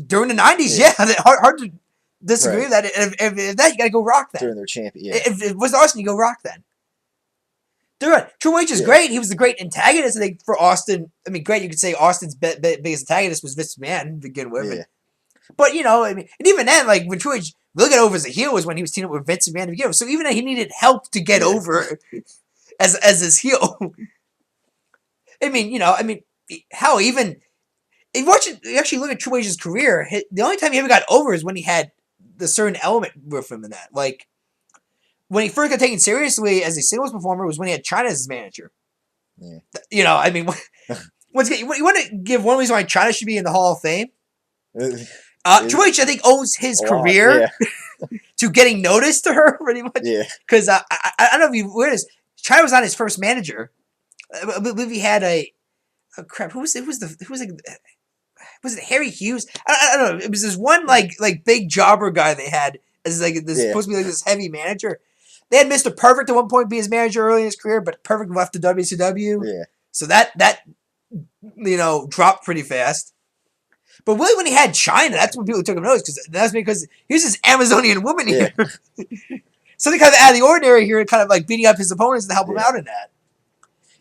During the 90s, yeah. Hard to disagree with that. If that, you got to go Rock then. During their champion, yeah. If it was Austin, you go Rock then. Triple H is great. He was the great antagonist, I think, for Austin. I mean, great. You could say Austin's biggest antagonist was Vince McMahon to begin with. Yeah. But, I mean, and even then, like, when Triple H really got over as a heel was when he was teaming up with Vince McMahon to begin with. So even then, he needed help to get over as his heel. I mean, how even... If you actually look at Triple H's career, the only time he ever got over is when he had the certain element with him in that. Like, when he first got taken seriously as a singles performer was when he had China as his manager. Yeah. I mean, once again, you want to give one reason why China should be in the Hall of Fame? Triple H, I think, owes his career to getting noticed to her, pretty much. Yeah. Because I don't know if you aware this, China was not his first manager. I believe he had crap. Was it Harry Hughes? I don't know. It was this one like big jobber guy they had as like this supposed to be like this heavy manager. They had Mr. Perfect at one point be his manager early in his career, but Perfect left the WCW. Yeah. So that dropped pretty fast. But really, when he had China, that's when people took him notice because he was this Amazonian woman here. Something kind of out of the ordinary here, kind of like beating up his opponents to help him out in that.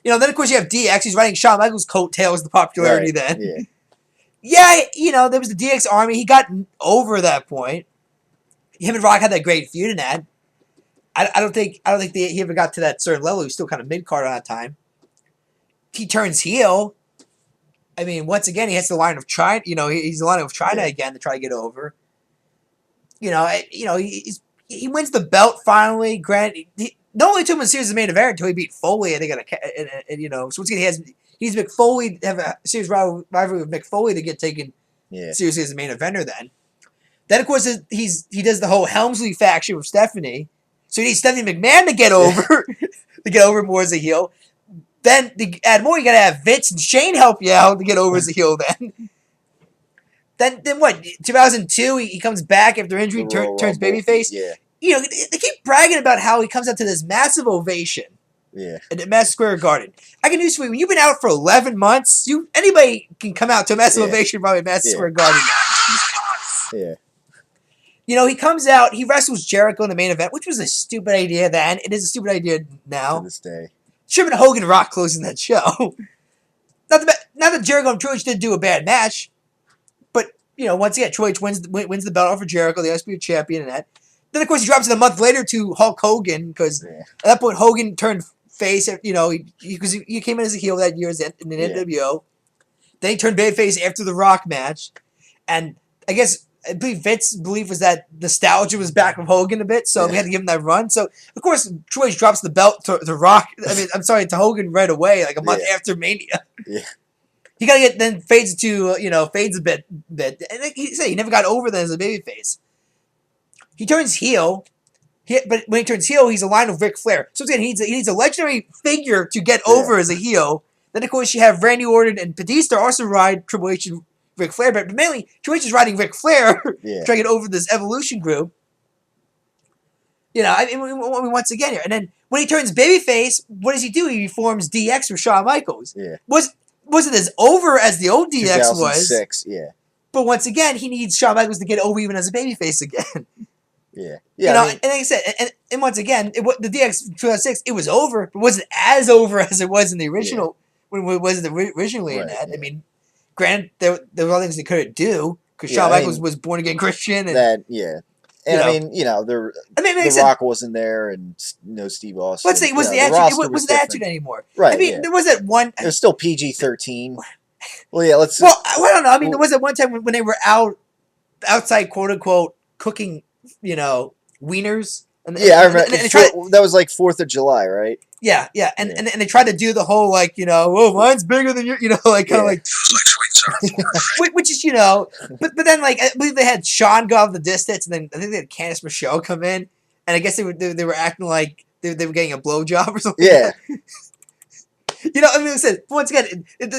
Then of course you have DX. He's riding Shawn Michaels' coattails, the popularity then. Yeah. Yeah, there was the DX army. He got over that point. Him and Rock had that great feud in that. I don't think he ever got to that certain level. He was still kind of mid-card at that time. He turns heel. I mean, once again, he has the line of China. He's the line of China again to try to get over. He wins the belt finally. Granted, not only took him as serious as main event until he beat Foley. I think, so once again, he's Mick Foley, have a serious rivalry with Mick Foley to get taken seriously as a main eventer then. Then, of course, he does the whole Helmsley faction with Stephanie. So he needs Stephanie McMahon to get over, more as a heel. Then, to add more, you got to have Vince and Shane help you out to get over as a heel then. Then what? 2002, he comes back after injury, turns babyface. Yeah. They keep bragging about how he comes out to this massive ovation. Yeah. At Madison Square Garden. I can news for you. When you've been out for 11 months, anybody can come out to a massive ovation probably at Madison Square Garden now. Yeah. He comes out, he wrestles Jericho in the main event, which was a stupid idea then. It is a stupid idea now. To this day. Should have been Hogan and Rock closing that show. Not that Jericho and Triple H didn't do a bad match, but, once again, Triple H wins the belt over Jericho, the Undisputed Champion, and that. Then, of course, he drops it a month later to Hulk Hogan, because at that point, Hogan turned face, because he came in as a heel that year in the NWO. Then he turned babyface after the Rock match. And I believe Vince's belief was that nostalgia was back from Hogan a bit, so we had to give him that run. So, of course, Troy drops the belt to Rock. To Hogan right away, like a month after Mania. Yeah. He fades a bit. And like he said, he never got over that as a babyface. He turns heel. But when he turns heel, he's aligned with Ric Flair. So again, he needs a legendary figure to get over as a heel. Then, of course, you have Randy Orton and Batista also ride Triple H and Ric Flair, but mainly Triple H is riding Ric Flair trying to get over this Evolution group. Once again here. And then when he turns babyface, what does he do? He forms DX with Shawn Michaels. Yeah. Wasn't as over as the old DX was. 2006, yeah. But once again, he needs Shawn Michaels to get over even as a babyface again. Yeah. And like I said, and once again, the DX 2006, it was over, but wasn't as over as it was in the original, when it was originally in that. Yeah. I mean, granted, there were other things they couldn't do, because Shawn Michaels was born-again Christian. And, And The Rock wasn't there, and no Steve Austin. Let's say it wasn't the attitude anymure. Right. I mean, there was that one... It was still PG-13. Well, I don't know. I mean, there was that one time when they were outside, quote-unquote, cooking, wieners. I remember. That was like 4th of July, right? Yeah. And they tried to do the whole, mine's bigger than your, like sweet which is, but then, I believe they had Sean go off the distance, and then I think they had Candice Michelle come in, and I guess they were acting like they were getting a blowjob or something. Yeah. You know, I mean, like I said, once again, it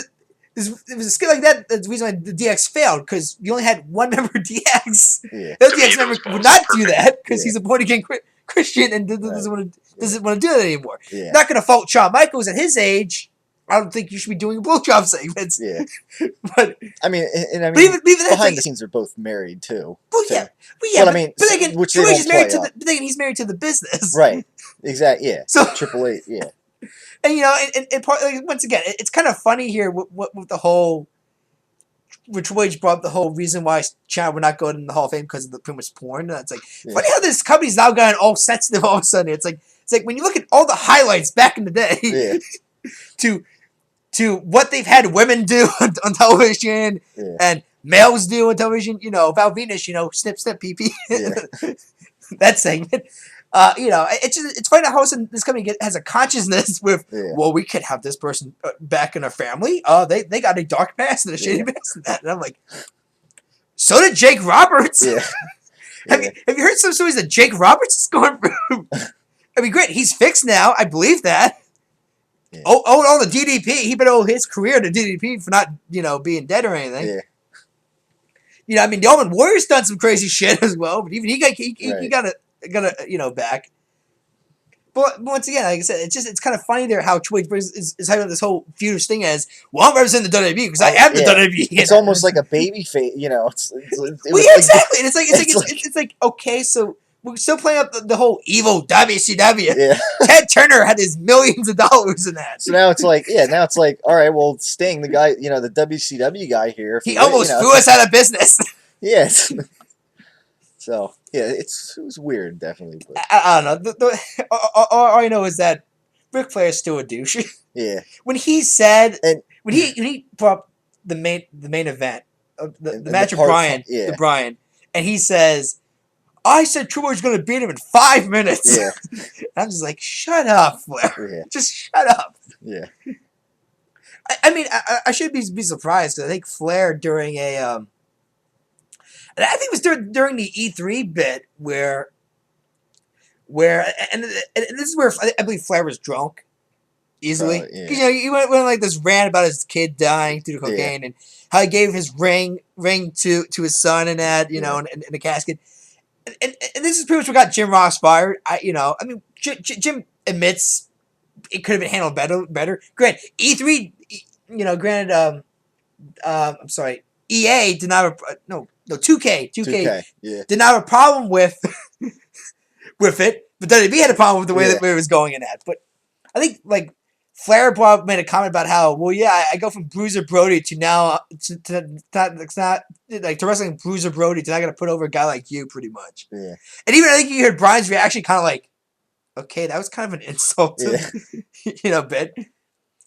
was a skill like that. That's the reason why the DX failed, because you only had one member of DX. Yeah. The other DX member would not do that because Yeah. he's a born again Christian and doesn't want to do that anymore. Yeah. Not going to fault Shawn Michaels at his age. I don't think you should be doing blowjob segments. Yeah. But I mean, but even that's behind like, the scenes, they're both married too. well, so. yeah, well, yeah. But I mean, but again, which Triple they H don't is married play to up. but again, he's married to the business, Right. Exactly. Yeah. So Triple H. Yeah. And you know, and part, like, once again, it's kind of funny here with the whole. Which Triple H brought up the whole reason why Chad would not go in the Hall of Fame because of the pretty much porn. And it's like funny how this company's now gotten all sensitive all of a sudden. It's like when you look at all the highlights back in the day, Yeah. to what they've had women do on television and males do on television. You know, Val Venus, you know, snip snip pee pee. That segment. You know, it's funny how this company has a consciousness with, well, we could have this person back in our family. They got a dark past and a shady past and that. And I'm like, so did Jake Roberts. Yeah. Have you heard some stories that Jake Roberts is going through? I mean, great, he's fixed now. I believe that. Yeah. Oh, the DDP. He better owe his career to DDP for not, you know, being dead or anything. Yeah. You know, I mean, the Ultimate Warrior's done some crazy shit as well, but even he got a you know, back. But once again, like I said, it's kind of funny there how Triple H is having this whole feud thing as, well, I'm representing the WWE because I am the WWE. It's almost like a baby face, you know. Exactly. And it's like okay, so we're still playing up the whole evil WCW. Yeah. Ted Turner had his millions of dollars in that. So now it's like, all right, well, Sting, the guy, you know, the WCW guy here, he almost threw us out of business. Yes. So yeah, it was weird, definitely. But. I don't know. All I know is that Ric Flair is still a douche. Yeah. When he said, and when he brought up the main event, the match of Bryan, the Bryan, and he says, I said Triple H was going to beat him in 5 minutes. Yeah. I'm just like, shut up, Flair. Yeah. Just shut up. Yeah. I mean, I should be surprised because I think Flair during a and I think it was during the E3 bit where and this is where I believe Flair was drunk easily. Because you know, he went like this rant about his kid dying through the cocaine and how he gave his ring to his son and that, you know, in the casket. And this is pretty much what got Jim Ross fired. I mean, Jim admits it could have been handled better. Granted, E3, you know, I'm sorry, EA did not have no 2K did not have a problem with it, but WWE had a problem with the way that it was going in that. But I think like Flair made a comment about how, well, yeah, I go from Bruiser Brody to now to wrestling Bruiser Brody to not gonna put over a guy like you, pretty much. Yeah. And even I think you heard Bryan's reaction, kind of like, okay, that was kind of an insult, you know, bit.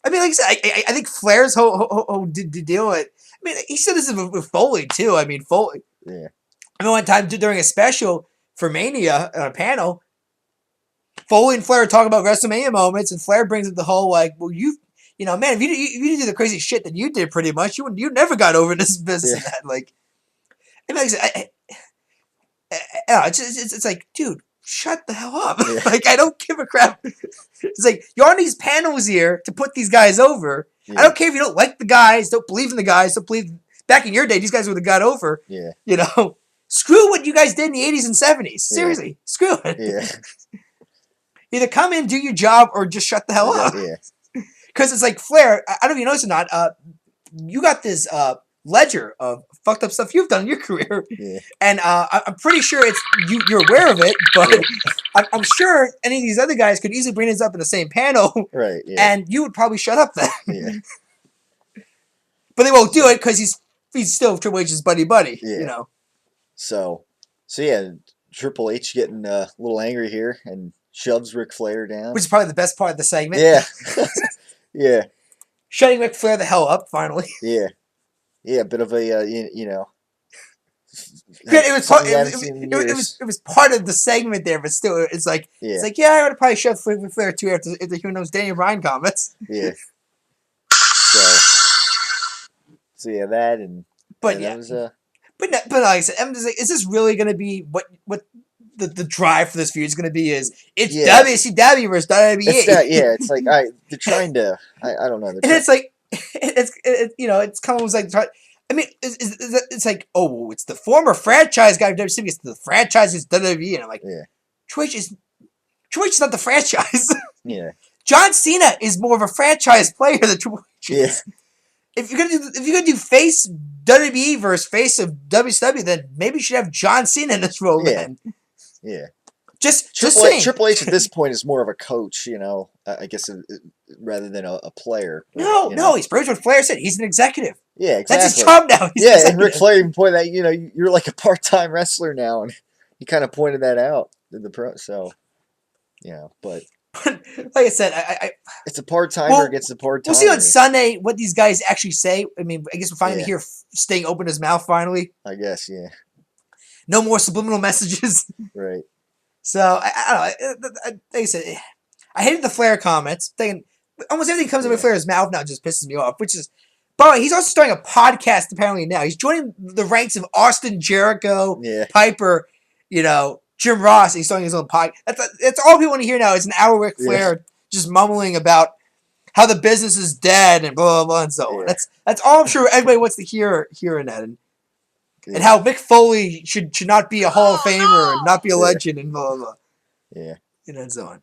I mean, like I said, I think Flair's whole deal with it. I mean, he said this with Foley too. I mean, Foley. Yeah. I mean, one time during a special for Mania on a panel, Foley and Flair talk about WrestleMania moments, and Flair brings up the whole like, well, you know, man, if you didn't do the crazy shit that you did, pretty much, you never got over this business. And that. Like, I mean, like I said, it's like, dude, shut the hell up. Yeah. Like, I don't give a crap. It's like, you're on these panels here to put these guys over. Yeah. I don't care if you don't like the guys, don't believe in the guys, don't believe. Back in your day, these guys would have got over. Yeah. You know, screw what you guys did in the 80s and 70s. Seriously, screw it. Yeah. Either come in, do your job, or just shut the hell up. Yeah. Because it's like, Flair, I don't know if you noticed or not, you got this ledger of fucked up stuff you've done in your career. Yeah. And I'm pretty sure you're aware of it, but I'm sure any of these other guys could easily bring this up in the same panel. Right, yeah. And you would probably shut up then. Yeah. But they won't do it because he's still Triple H's buddy, yeah. you know. So yeah, Triple H getting a little angry here and shoves Ric Flair down. Which is probably the best part of the segment. Yeah. Yeah. Shutting Ric Flair the hell up, finally. Yeah. Yeah, a bit of a, you know. It was part of the segment there, but still, it's like, I would have probably shoved Ric Flair too after hearing those Daniel Bryan comments. Yeah. So yeah, that and. But and yeah. that was, but like I said, I'm just like, is this really going to be what the drive for this feud is going to be? Is it's WCW versus WWE? It's that, yeah. It's like they're trying to. I don't know. And it's like it's kind of like. I mean, it's like, oh, well, it's the former franchise guy of WCW. It's the franchise is WWE, and I'm like, Triple H is not the franchise. Yeah. John Cena is more of a franchise player than Triple H is. Yeah. If you're gonna do face WWE versus face of WCW, then maybe you should have John Cena in this role. Yeah. Then. Yeah. Just saying. Triple H at this point is more of a coach, I guess, rather than a player. No, he's pretty much what Flair said. He's an executive. Yeah, exactly. That's his job now. He's and Ric Flair even pointed that, you're like a part-time wrestler now, and he kind of pointed that out in the pro. So, but like I said, I it's a part-timer against a part-timer. We'll see on Sunday what these guys actually say. I mean, I guess we'll finally hear staying open his mouth finally. I guess, yeah. No more subliminal messages. Right. So, I don't know. Like I said, I hated the Flair comments. Thinking almost everything comes out of Flair's mouth now just pisses me off, which is, by the way, he's also starting a podcast apparently now. He's joining the ranks of Austin, Jericho, Piper, Jim Ross. He's starting his own podcast. That's all people want to hear now is an hour Ric Flair just mumbling about how the business is dead and blah, blah, blah, and so on. That's all I'm sure everybody wants to hear in that. And how Mick Foley should not be a Hall of Famer and not be a legend and blah, blah, blah. Yeah. And so on.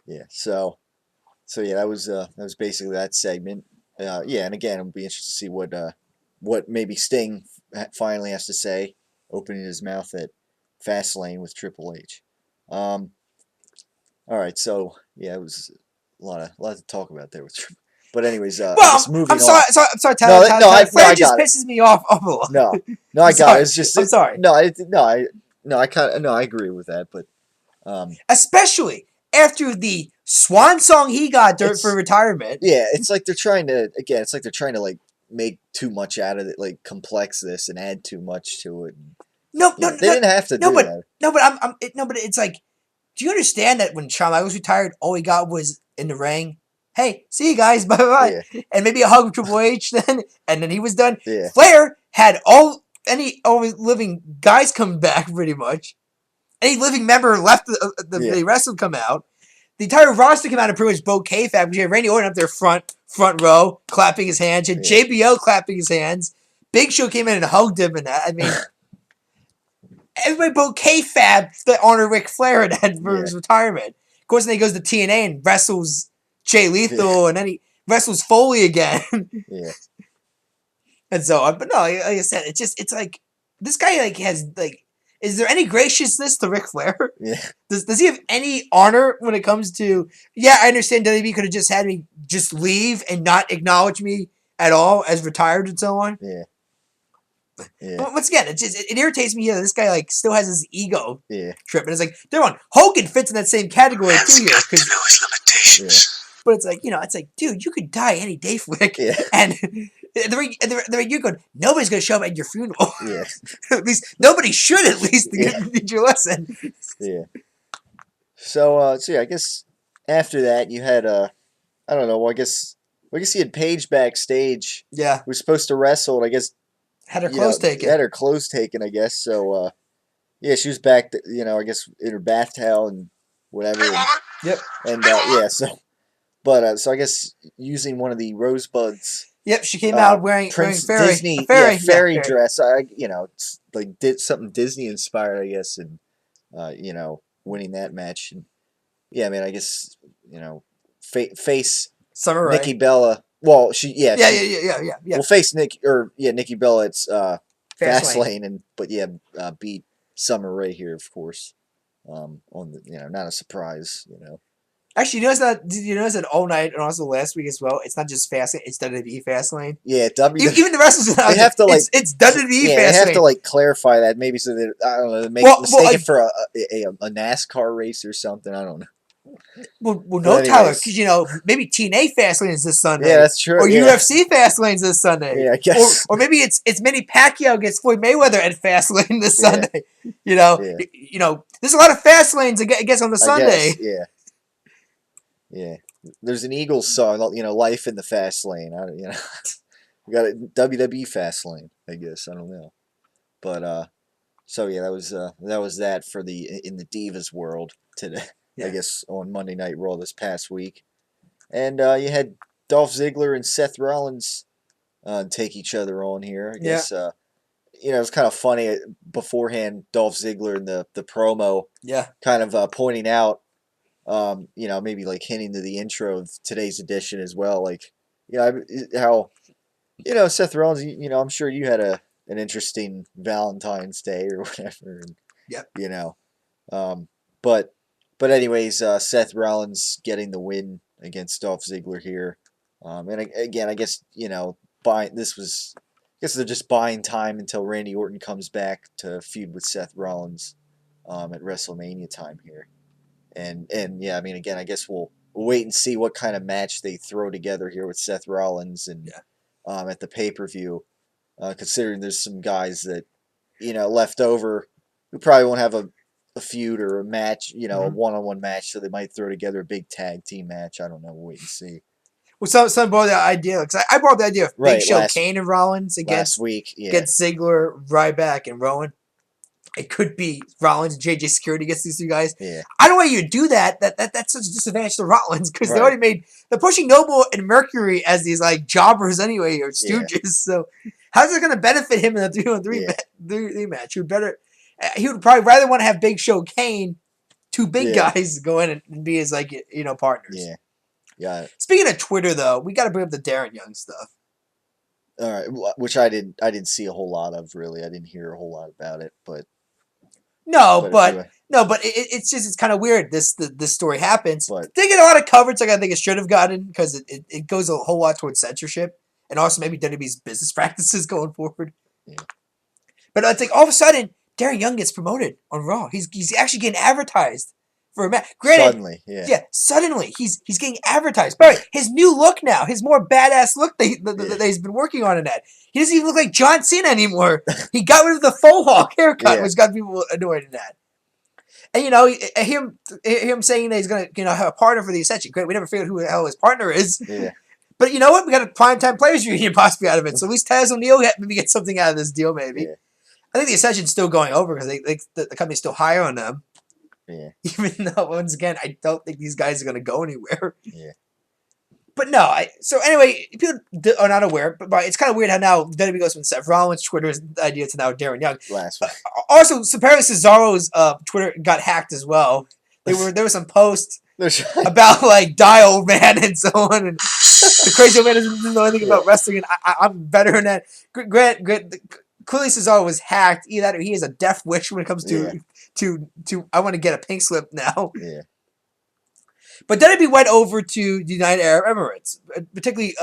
Yeah. So yeah, that was basically that segment. And again, it'll be interesting to see what maybe Sting finally has to say, opening his mouth at Fastlane with Triple H. All right, so yeah, it was a lot to talk about there with Triple. But anyways, moving I'm sorry, on. I'm sorry, Tyler. Flair just pisses me off a lot. No, I got it. It's just I'm sorry. I agree with that, but especially after the swan song he got for retirement. Yeah, it's like they're trying to like make too much out of it, like complex this and add too much to it. No, they didn't have to do that. But it's like, do you understand that when Shawn Michaels retired, all he got was in the ring? Hey, see you guys, bye bye, and maybe a hug with Triple H then, and then he was done. Yeah. Flair had all living guys come back pretty much. Any living member left the wrestle come out. The entire roster came out and pretty much broke kayfabe. We had Randy Orton up there front row clapping his hands. You had JBL clapping his hands. Big Show came in and hugged him and that. I mean, everybody broke kayfabe to honor Ric Flair for his retirement. Of course, then he goes to TNA and wrestles Jay Lethal, and then he wrestles Foley again. Yeah. And so on. But no, like I said, it's like this guy has is there any graciousness to Ric Flair? Yeah. Does he have any honor when it comes to I understand WWE could have just had me just leave and not acknowledge me at all as retired and so on. Yeah. Yeah. But once again, it irritates me that this guy still has his ego trip, and it's like, Hogan fits in that same category too here because limitations. But it's like, dude, you could die any day, Flick. Yeah. And the ring you're going, nobody's going to show up at your funeral. Yeah. At least, nobody should at least get your lesson. Yeah. So I guess after that you had, I don't know, I guess you had Paige backstage. Yeah. Who was supposed to wrestle, and I guess had her clothes taken. Had her clothes taken, I guess. So, she was back, I guess, in her bath towel and whatever. Yep. And, so I guess using one of the rosebuds. Yep, she came out wearing fairy, Disney, fairy dress. It's like something Disney inspired, I guess, and winning that match. And I guess face Summer Rae. Nikki Bella. Well, yeah. Well, face Nikki Bella. It's Fastlane, but beat Summer Rae here, of course. On the not a surprise, Actually, did you notice that all night and also last week as well? It's not just Fastlane; it's WWE Fastlane. Yeah, even the wrestlers. They have to it's WWE Fastlane. They have to clarify that maybe so that I don't know, mistake it for a NASCAR race or something. I don't know. Well, no, Tyler, because maybe TNA Fastlane is this Sunday. Yeah, that's true. Or UFC Fastlane is this Sunday. Yeah, I guess. Or maybe it's Manny Pacquiao against Floyd Mayweather at Fastlane this Sunday. There's a lot of Fastlanes, I guess, on the Sunday. Yeah. There's an Eagles song, Life in the Fast Lane. We got a WWE Fast Lane, I guess. I don't know. But so yeah, that was that for the in the Divas world today. Yeah. I guess on Monday Night Raw this past week, and you had Dolph Ziggler and Seth Rollins take each other on here. I Yeah. guess it's kind of funny beforehand. Dolph Ziggler in the promo, Yeah. kind of pointing out, maybe like hinting to the intro of today's edition as well, like how Seth Rollins. I'm sure you had an interesting Valentine's Day or whatever. And, Yep. um, but anyways, Seth Rollins getting the win against Dolph Ziggler here, and again, I guess I guess they're just buying time until Randy Orton comes back to feud with Seth Rollins, at WrestleMania time here, and yeah, I mean, again, I guess we'll wait and see what kind of match they throw together here with Seth Rollins and at the pay-per-view. Considering there's some guys that left over who probably won't have a feud or a match, a one-on-one match, so they might throw together a big tag team match. I don't know. We'll wait and see. Well, some brought the idea, because I brought the idea of Big Show, Kane and Rollins last week, against Ziggler, Ryback, and Rowan. It could be Rollins and JJ Security against these two guys. Yeah. I don't want you to do that. That's such a disadvantage to Rollins, because they already they're pushing Noble and Mercury as these like jobbers anyway, or stooges. Yeah. So how's it going to benefit him in a 3-on-3 match? He would probably rather want to have Big Show, Kane, two big guys go in and be his partners. Yeah. Yeah. Speaking of Twitter, though, we got to bring up the Darren Young stuff. All right, which I didn't see a whole lot of, really. I didn't hear a whole lot about it, but it's just it's kind of weird. This story happens. They get a lot of coverage, like I think it should have gotten, because it goes a whole lot towards censorship and also maybe WWE's business practices going forward. Yeah. But it's like all of a sudden Darren Young gets promoted on Raw. He's actually getting advertised for a match. Suddenly, suddenly he's getting advertised. But his new look now, his more badass look that he's been working on in that. He doesn't even look like John Cena anymore. He got rid of the faux hawk haircut, which got people annoyed in that. And him saying that he's gonna have a partner for the Ascension. Great, we never figured who the hell his partner is. Yeah. But you know what? We got a primetime players reunion possibly out of it. So at least Taz O'Neill maybe get something out of this deal. Maybe. Yeah. I think the Ascension's still going over because the company's still higher on them. Yeah. Even though, once again, I don't think these guys are going to go anywhere. Yeah. But no, so anyway, people are not aware, but it's kind of weird how now WWE goes from Seth Rollins' Twitter's idea to now Darren Young. Last week. Also, apparently Cesaro's Twitter got hacked as well. There was some posts about like Die Old Man and so on, and the crazy old man doesn't know anything about wrestling, and I'm better than that. Clearly Cesaro was hacked. Either that or he has a death wish when it comes to I want to get a pink slip now. Yeah. But WWE went over to the United Arab Emirates, particularly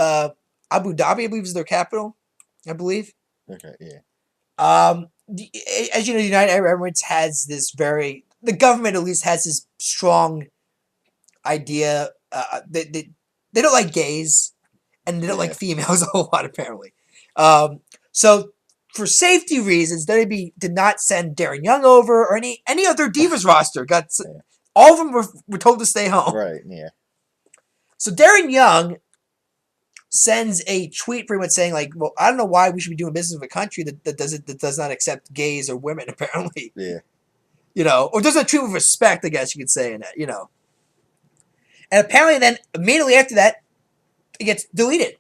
Abu Dhabi, I believe, is their capital. I believe. Okay. Yeah. As you know, the United Arab Emirates has this the government at least has this strong idea. They don't like gays, and they don't like females a whole lot, apparently. So for safety reasons, WWE did not send Darren Young over or any other Divas roster. All of them were told to stay home. Right, yeah. So Darren Young sends a tweet pretty much saying, like, well, I don't know why we should be doing business with a country that does not accept gays or women, apparently. Yeah. Or doesn't treat with respect, I guess you could say, in that, And apparently then, immediately after that, it gets deleted.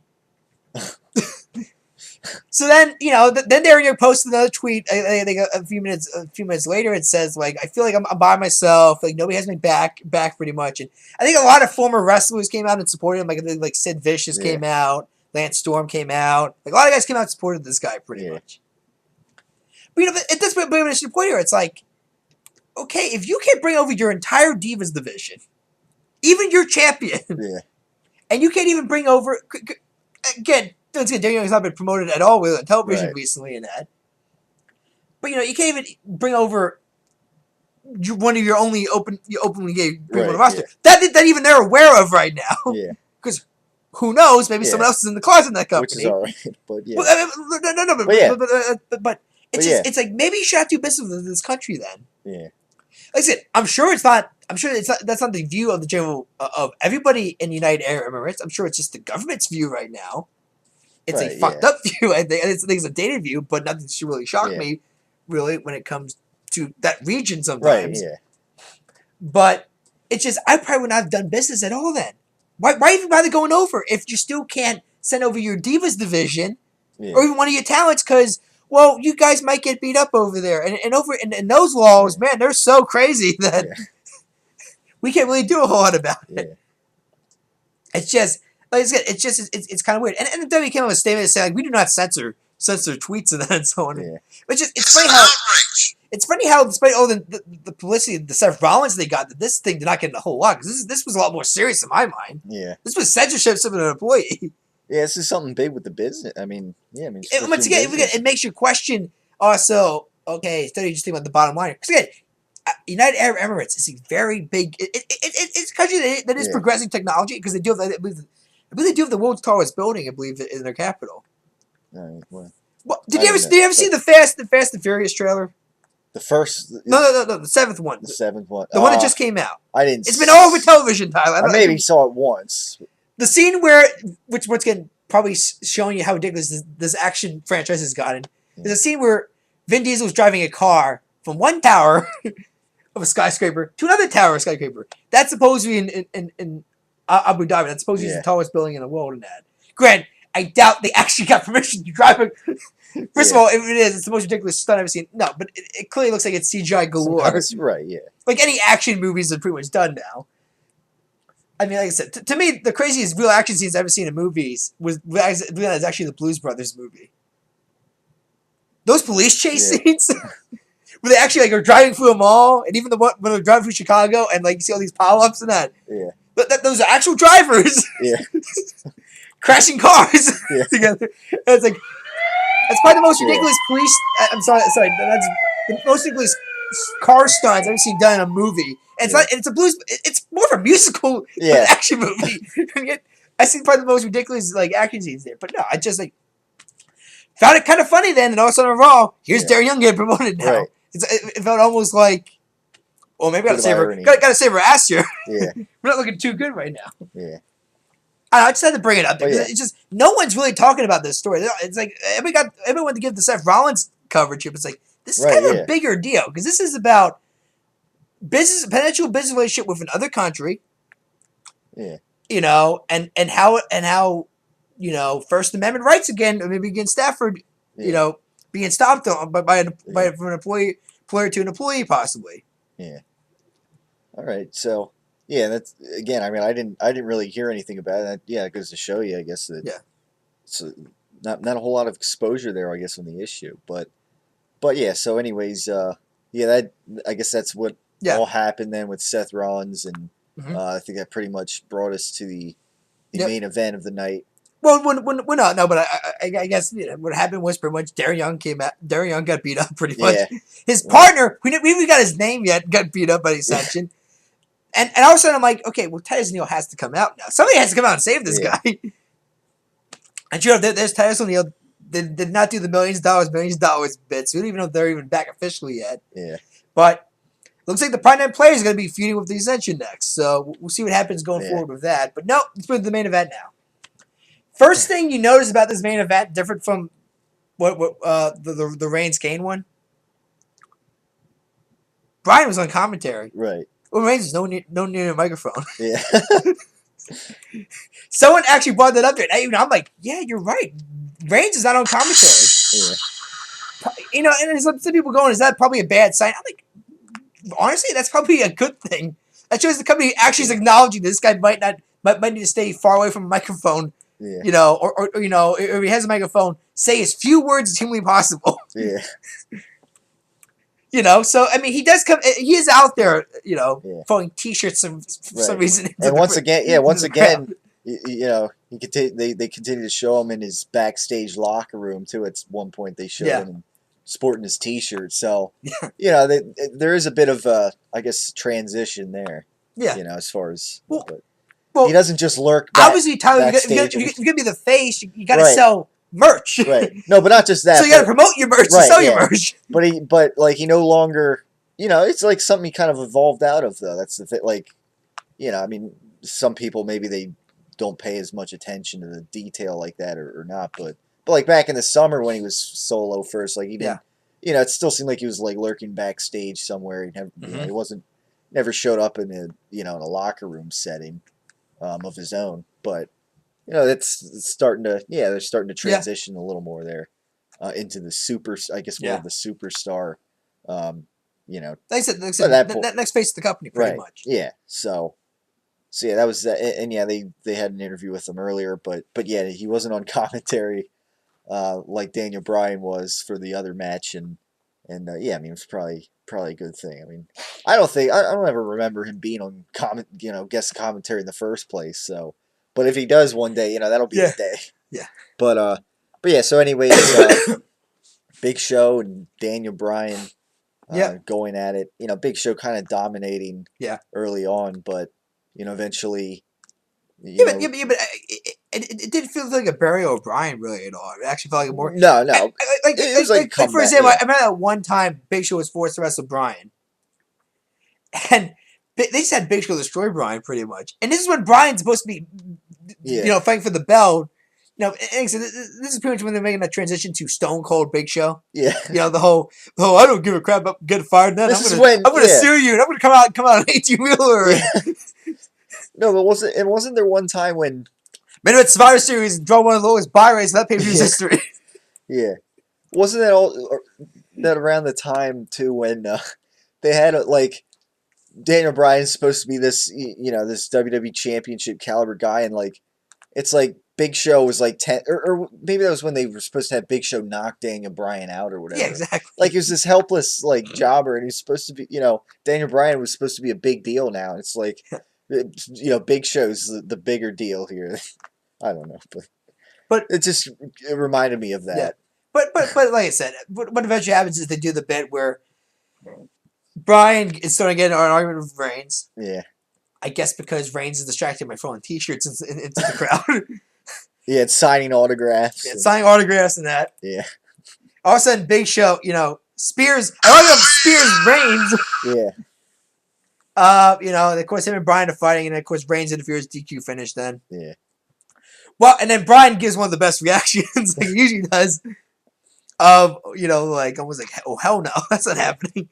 So then, then Darren Young posted another tweet. I think a few minutes later, it says like, "I feel like I'm by myself. Like nobody has me back pretty much." And I think a lot of former wrestlers came out and supported him. Like Sid Vicious came out, Lance Storm came out. Like a lot of guys came out and supported this guy pretty much. But at this point, it's the point here. It's like, okay, if you can't bring over your entire Divas division, even your champion, and you can't even bring over again. Darren Young's not been promoted at all on television recently in that. But you can't even bring over one of your openly gay people on the roster. That even they're aware of right now. Yeah. Because who knows? Maybe someone else is in the closet in that company. Which is all right. But yeah. But it's like maybe you should have to do business with this country then. Yeah. Like I said, I'm sure that's not the view of the general of everybody in the United Arab Emirates. I'm sure it's just the government's view right now. It's a fucked up view. I think it's a dated view, but nothing should really shock me really, when it comes to that region Right. sometimes. Yeah. But it's just, I probably would not have done business at all then. Why even bother going over if you still can't send over your Divas division Yeah. or even one of your talents because, well, you guys might get beat up over there. And those laws, man, they're so crazy that we can't really do a whole lot about it. Yeah. It's just, like I said, it's kind of weird. And the W came up with a statement saying, like, we do not censor tweets and that and so on. Yeah. It's funny how despite all the publicity, the Seth Rollins they got, that this thing did not get in a whole lot because this was a lot more serious in my mind. Yeah. This was censorship of an employee. Yeah, this is something big with the business. I mean, yeah, I mean, Once again, it makes you question. Also, okay, instead of just thinking about the bottom line. Because again, United Arab Emirates is a very big. It's a country that is progressing technology because they do have. I believe they do have the world's tallest building. I believe in their capital. Well, did you ever see the Fast and Furious trailer? The first. No, the seventh one. The seventh one. The one that just came out. I didn't. It's been all over television, Tyler. I maybe saw it once. The scene where, which once again probably showing you how ridiculous this action franchise has gotten. There's a scene where Vin Diesel is driving a car from one tower of a skyscraper to another tower of a skyscraper. That's supposed to be in Abu Dhabi. That's supposed to be the tallest building in the world. In that, Grant, I doubt they actually got permission to drive it. First of all, if it is, it's the most ridiculous stunt I've ever seen. No, but it clearly looks like it's CGI galore. Right, yeah. Like any action movies are pretty much done now. I mean, like I said, to me, the craziest real action scenes I've ever seen in movies was actually the Blues Brothers movie. Those police chase scenes, where they actually are driving through a mall, and even the one when they're driving through Chicago, and you see all these pile-ups and that. Yeah. But those are actual drivers. Yeah. Crashing cars together. And it's like that's probably the most ridiculous police. I'm sorry. That's the most ridiculous car stunts I've ever seen done in a movie. And it's not. It's a blues. It's more of a musical than an action movie. And yet, I see probably the most ridiculous action scenes there. But no, I just found it kind of funny then. And all of a sudden, Raw, here's Darren Young getting promoted now. Right. It felt almost like, well, maybe gotta save her ass here. Yeah, we're not looking too good right now. Yeah. I just had to bring it up because it's just no one's really talking about this story. It's like everyone to give the Seth Rollins coverage. It's like this is kind of a bigger deal because this is about potential business relationship with another country. Yeah, and how First Amendment rights again, maybe against Stafford, being stopped by an employer to an employee possibly. Yeah. All right, so. Yeah, that's again. I mean, I didn't really hear anything about it. Yeah, it goes to show you, I guess that. Yeah. It's not a whole lot of exposure there, I guess, on the issue, but yeah. So, anyways, that I guess that's what all happened then with Seth Rollins, and I think that pretty much brought us to the main event of the night. Well, but I guess what happened was pretty much Darren Young came out. Darren Young got beat up pretty much. Yeah. His partner, we haven't got his name yet, got beat up by the Ascension. And all of a sudden I'm like, okay, well, Titus O'Neil has to come out now. Somebody has to come out and save this guy. And sure, there's Titus O'Neil. They did not do the millions of dollars bit, so we don't even know if they're even back officially yet. Yeah. But looks like the Prime player is going to be feuding with the Ascension next. So we'll see what happens going forward with that. But no, let's move to the main event now. First thing you notice about this main event, different from what the Reigns Kane one, Bryan was on commentary. Right. Well, Reigns is no near a microphone. Yeah. Someone actually brought that up there. And I'm like, yeah, you're right. Reigns is not on commentary. Yeah. And some people going, is that probably a bad sign? I'm like, honestly, that's probably a good thing. That shows the company actually is acknowledging this guy might need to stay far away from a microphone. Yeah. Or if he has a microphone, say as few words as humanly possible. Yeah. So I mean, he does come. He is out there, throwing T-shirts for some reason. And once again, he they continue to show him in his backstage locker room too. At one point, they showed him sporting his T-shirt. So there is a bit of I guess transition there. Yeah. As far as well, he doesn't just lurk. Obviously, Tyler, you're gonna be the face. You got to sell merch. Right. No, but not just that. So you got to promote your merch to sell your merch. But he no longer, it's like something he kind of evolved out of though. That's the thing. I mean, some people maybe they don't pay as much attention to the detail like that or not. But like back in the summer when he was solo first, he didn't it still seemed like he was like lurking backstage somewhere. He wasn't never showed up in in a locker room setting of his own. But it's starting to they're starting to transition a little more there into the I guess more of the superstar. Like I said, that next face of the company, pretty much. Yeah. So yeah, that was and yeah, they had an interview with him earlier, but yeah, he wasn't on commentary like Daniel Bryan was for the other match, and yeah, I mean, it's probably a good thing. I mean, I don't ever remember him being on guest commentary in the first place. So, but if he does one day, that'll be his day. Yeah. But yeah. So anyways, Big Show and Daniel Bryan. Going at it. Big Show kind of dominating early on, but eventually. But it didn't feel like a Barry O'Brien really at all. It actually felt like more. No. It was like for example, I remember that one time Big Show was forced to wrestle Bryan, and they just had Big Show destroy Bryan pretty much. And this is when Bryan's supposed to be, fighting for the belt. This is pretty much when they're making that transition to Stone Cold Big Show. Yeah. The whole I don't give a crap about getting fired. Then I'm gonna sue you, and I'm gonna come out and hate you, Wheeler. No, but wasn't there one time when Main Event Survivor Series draw one of the lowest buy rates of that pay-per-view's history? Yeah. Wasn't that around the time too when they had Daniel Bryan's supposed to be this this WWE Championship caliber guy, and it's like Big Show was like 10, or maybe that was when they were supposed to have Big Show knock Daniel Bryan out or whatever. Yeah, exactly. Like, he was this helpless jobber, and he's supposed to be Daniel Bryan was supposed to be a big deal now. It's like Big Show's the bigger deal here. I don't know, but it reminded me of that. Yeah. But like I said, what eventually happens is they do the bit where Bryan is starting to get an argument with Reigns. Yeah. I guess because Reigns is distracted by throwing T-shirts into the crowd. Yeah, it's signing autographs. Yeah, signing autographs and that. Yeah. All of a sudden, Big Show, Spears. I like Spears Reigns. Yeah. And of course, him and Bryan are fighting, and of course, Reigns interferes, DQ finish. Then. Yeah. Well, and then Bryan gives one of the best reactions, like he usually does. Of I was like, oh hell no, that's not happening.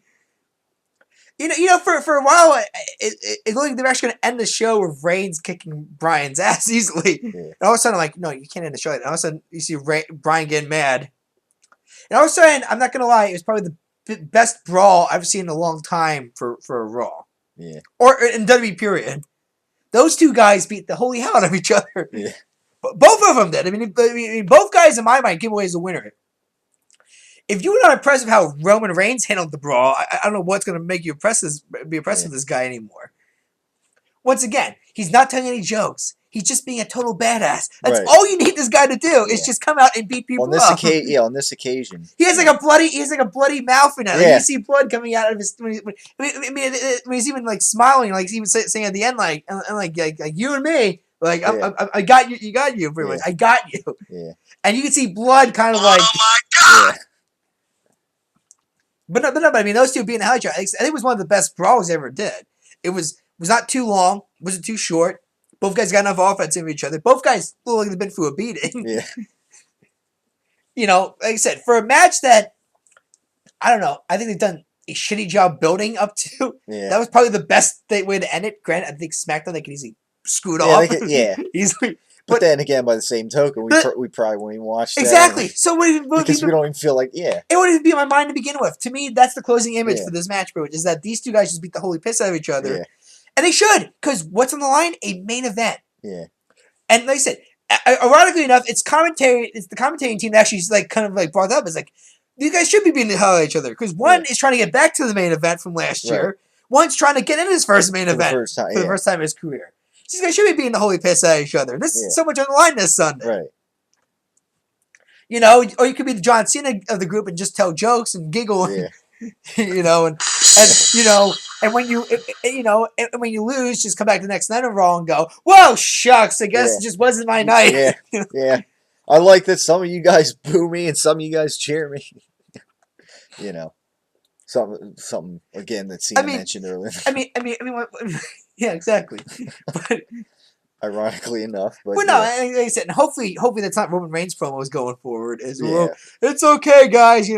For a while, it looked like they're actually going to end the show with Reigns kicking Bryan's ass easily. Yeah. And all of a sudden, I'm like, no, you can't end the show. And all of a sudden, you see Bryan getting mad. And all of a sudden, I'm not going to lie, it was probably the best brawl I've seen in a long time for a Raw. Yeah. Or in WWE period. Those two guys beat the holy hell out of each other. Yeah. Both of them did. I mean, both guys, in my mind, came away as a winner. If you were not impressed with how Roman Reigns handled the brawl, I don't know what's going to make you be impressed with this guy anymore. Once again, he's not telling any jokes. He's just being a total badass. That's all you need this guy to do is just come out and beat people up. On this occasion, he has a bloody mouth in it. Like, you see blood coming out of his. When he's even smiling, he's even saying at the end, like you and me, I got you. You got you, pretty much. I got you. Yeah. And you can see blood kind of like. Oh my god! Yeah. But I mean, those two being a hell of a I think it was one of the best brawls they ever did. It was not too long, wasn't too short. Both guys got enough offense in each other. Both guys look like they've been through a beating. Yeah. Like I said, for a match that, I don't know, I think they've done a shitty job building up to. Yeah. That was probably the best way to end it. Granted, I think SmackDown, they could easily scoot off. Easily. But then again, by the same token, we probably won't even watch that. Exactly. So because we don't even feel like, it wouldn't even be in my mind to begin with. To me, that's the closing image for this match, bro, is that these two guys just beat the holy piss out of each other. Yeah. And they should, because what's on the line? A main event. Yeah. And like I said, ironically enough, it's the commentating team that actually brought up. It's like, you guys should be beating the hell out of each other. Because one is trying to get back to the main event from last year. One's trying to get in his first main event for the first time in his career. These guys should be beating the holy piss out of each other. This is so much on the line this Sunday. Right. Or you could be the John Cena of the group and just tell jokes and giggle. Yeah. And when you lose, just come back the next night and Raw and go, whoa, shucks, I guess it just wasn't my night. Yeah. Yeah. I like that some of you guys boo me and some of you guys cheer me. Something again that Cena mentioned earlier. Yeah, exactly. But ironically enough, but no, like I said, hopefully that's not Roman Reigns promos going forward as well. It's okay, guys.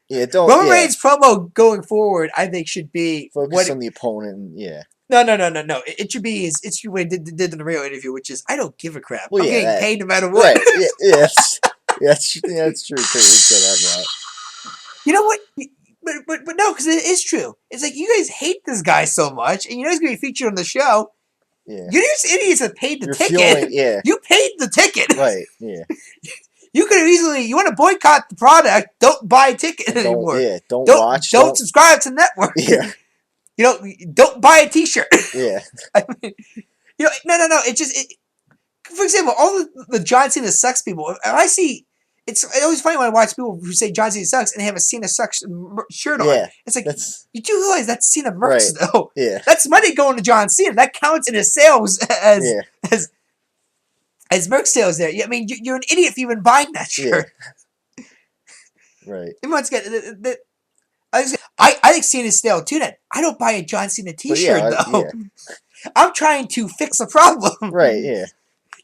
Yeah, don't. Roman Yeah, Reigns promo going forward, I think, should be focus on the opponent. Yeah. No. It should be it's what he did in the Rio interview, which is I don't give a crap. Well, I'm yeah, getting that, paid no matter what. right. Yeah, that's true too. We said that. You know what? But no, because it is true. It's like you guys hate this guy so much, and you know he's going to be featured on the show. Yeah. You're just idiots that paid the You're ticket. feeling, yeah. You paid the ticket. Right. Yeah. You could have easily. You want to boycott the product? Don't buy a ticket anymore. Yeah. Don't watch. Don't subscribe to the network. Yeah. You know, don't buy a T-shirt. Yeah. I mean, you know, no. It just, for example, all the John Cena sucks people. I see. It's always funny when I watch people who say John Cena sucks and they have a Cena sucks shirt on. Yeah. It's like you do realize that's Cena merch Right. though. Yeah. That's money going to John Cena. That counts in his sales as merch sales. There. I mean, you're an idiot for even buying that shirt. Yeah. Right. And once again, I think Cena's stale too. Then I don't buy a John Cena T-shirt though. Yeah. I'm trying to fix a problem. Right. Yeah.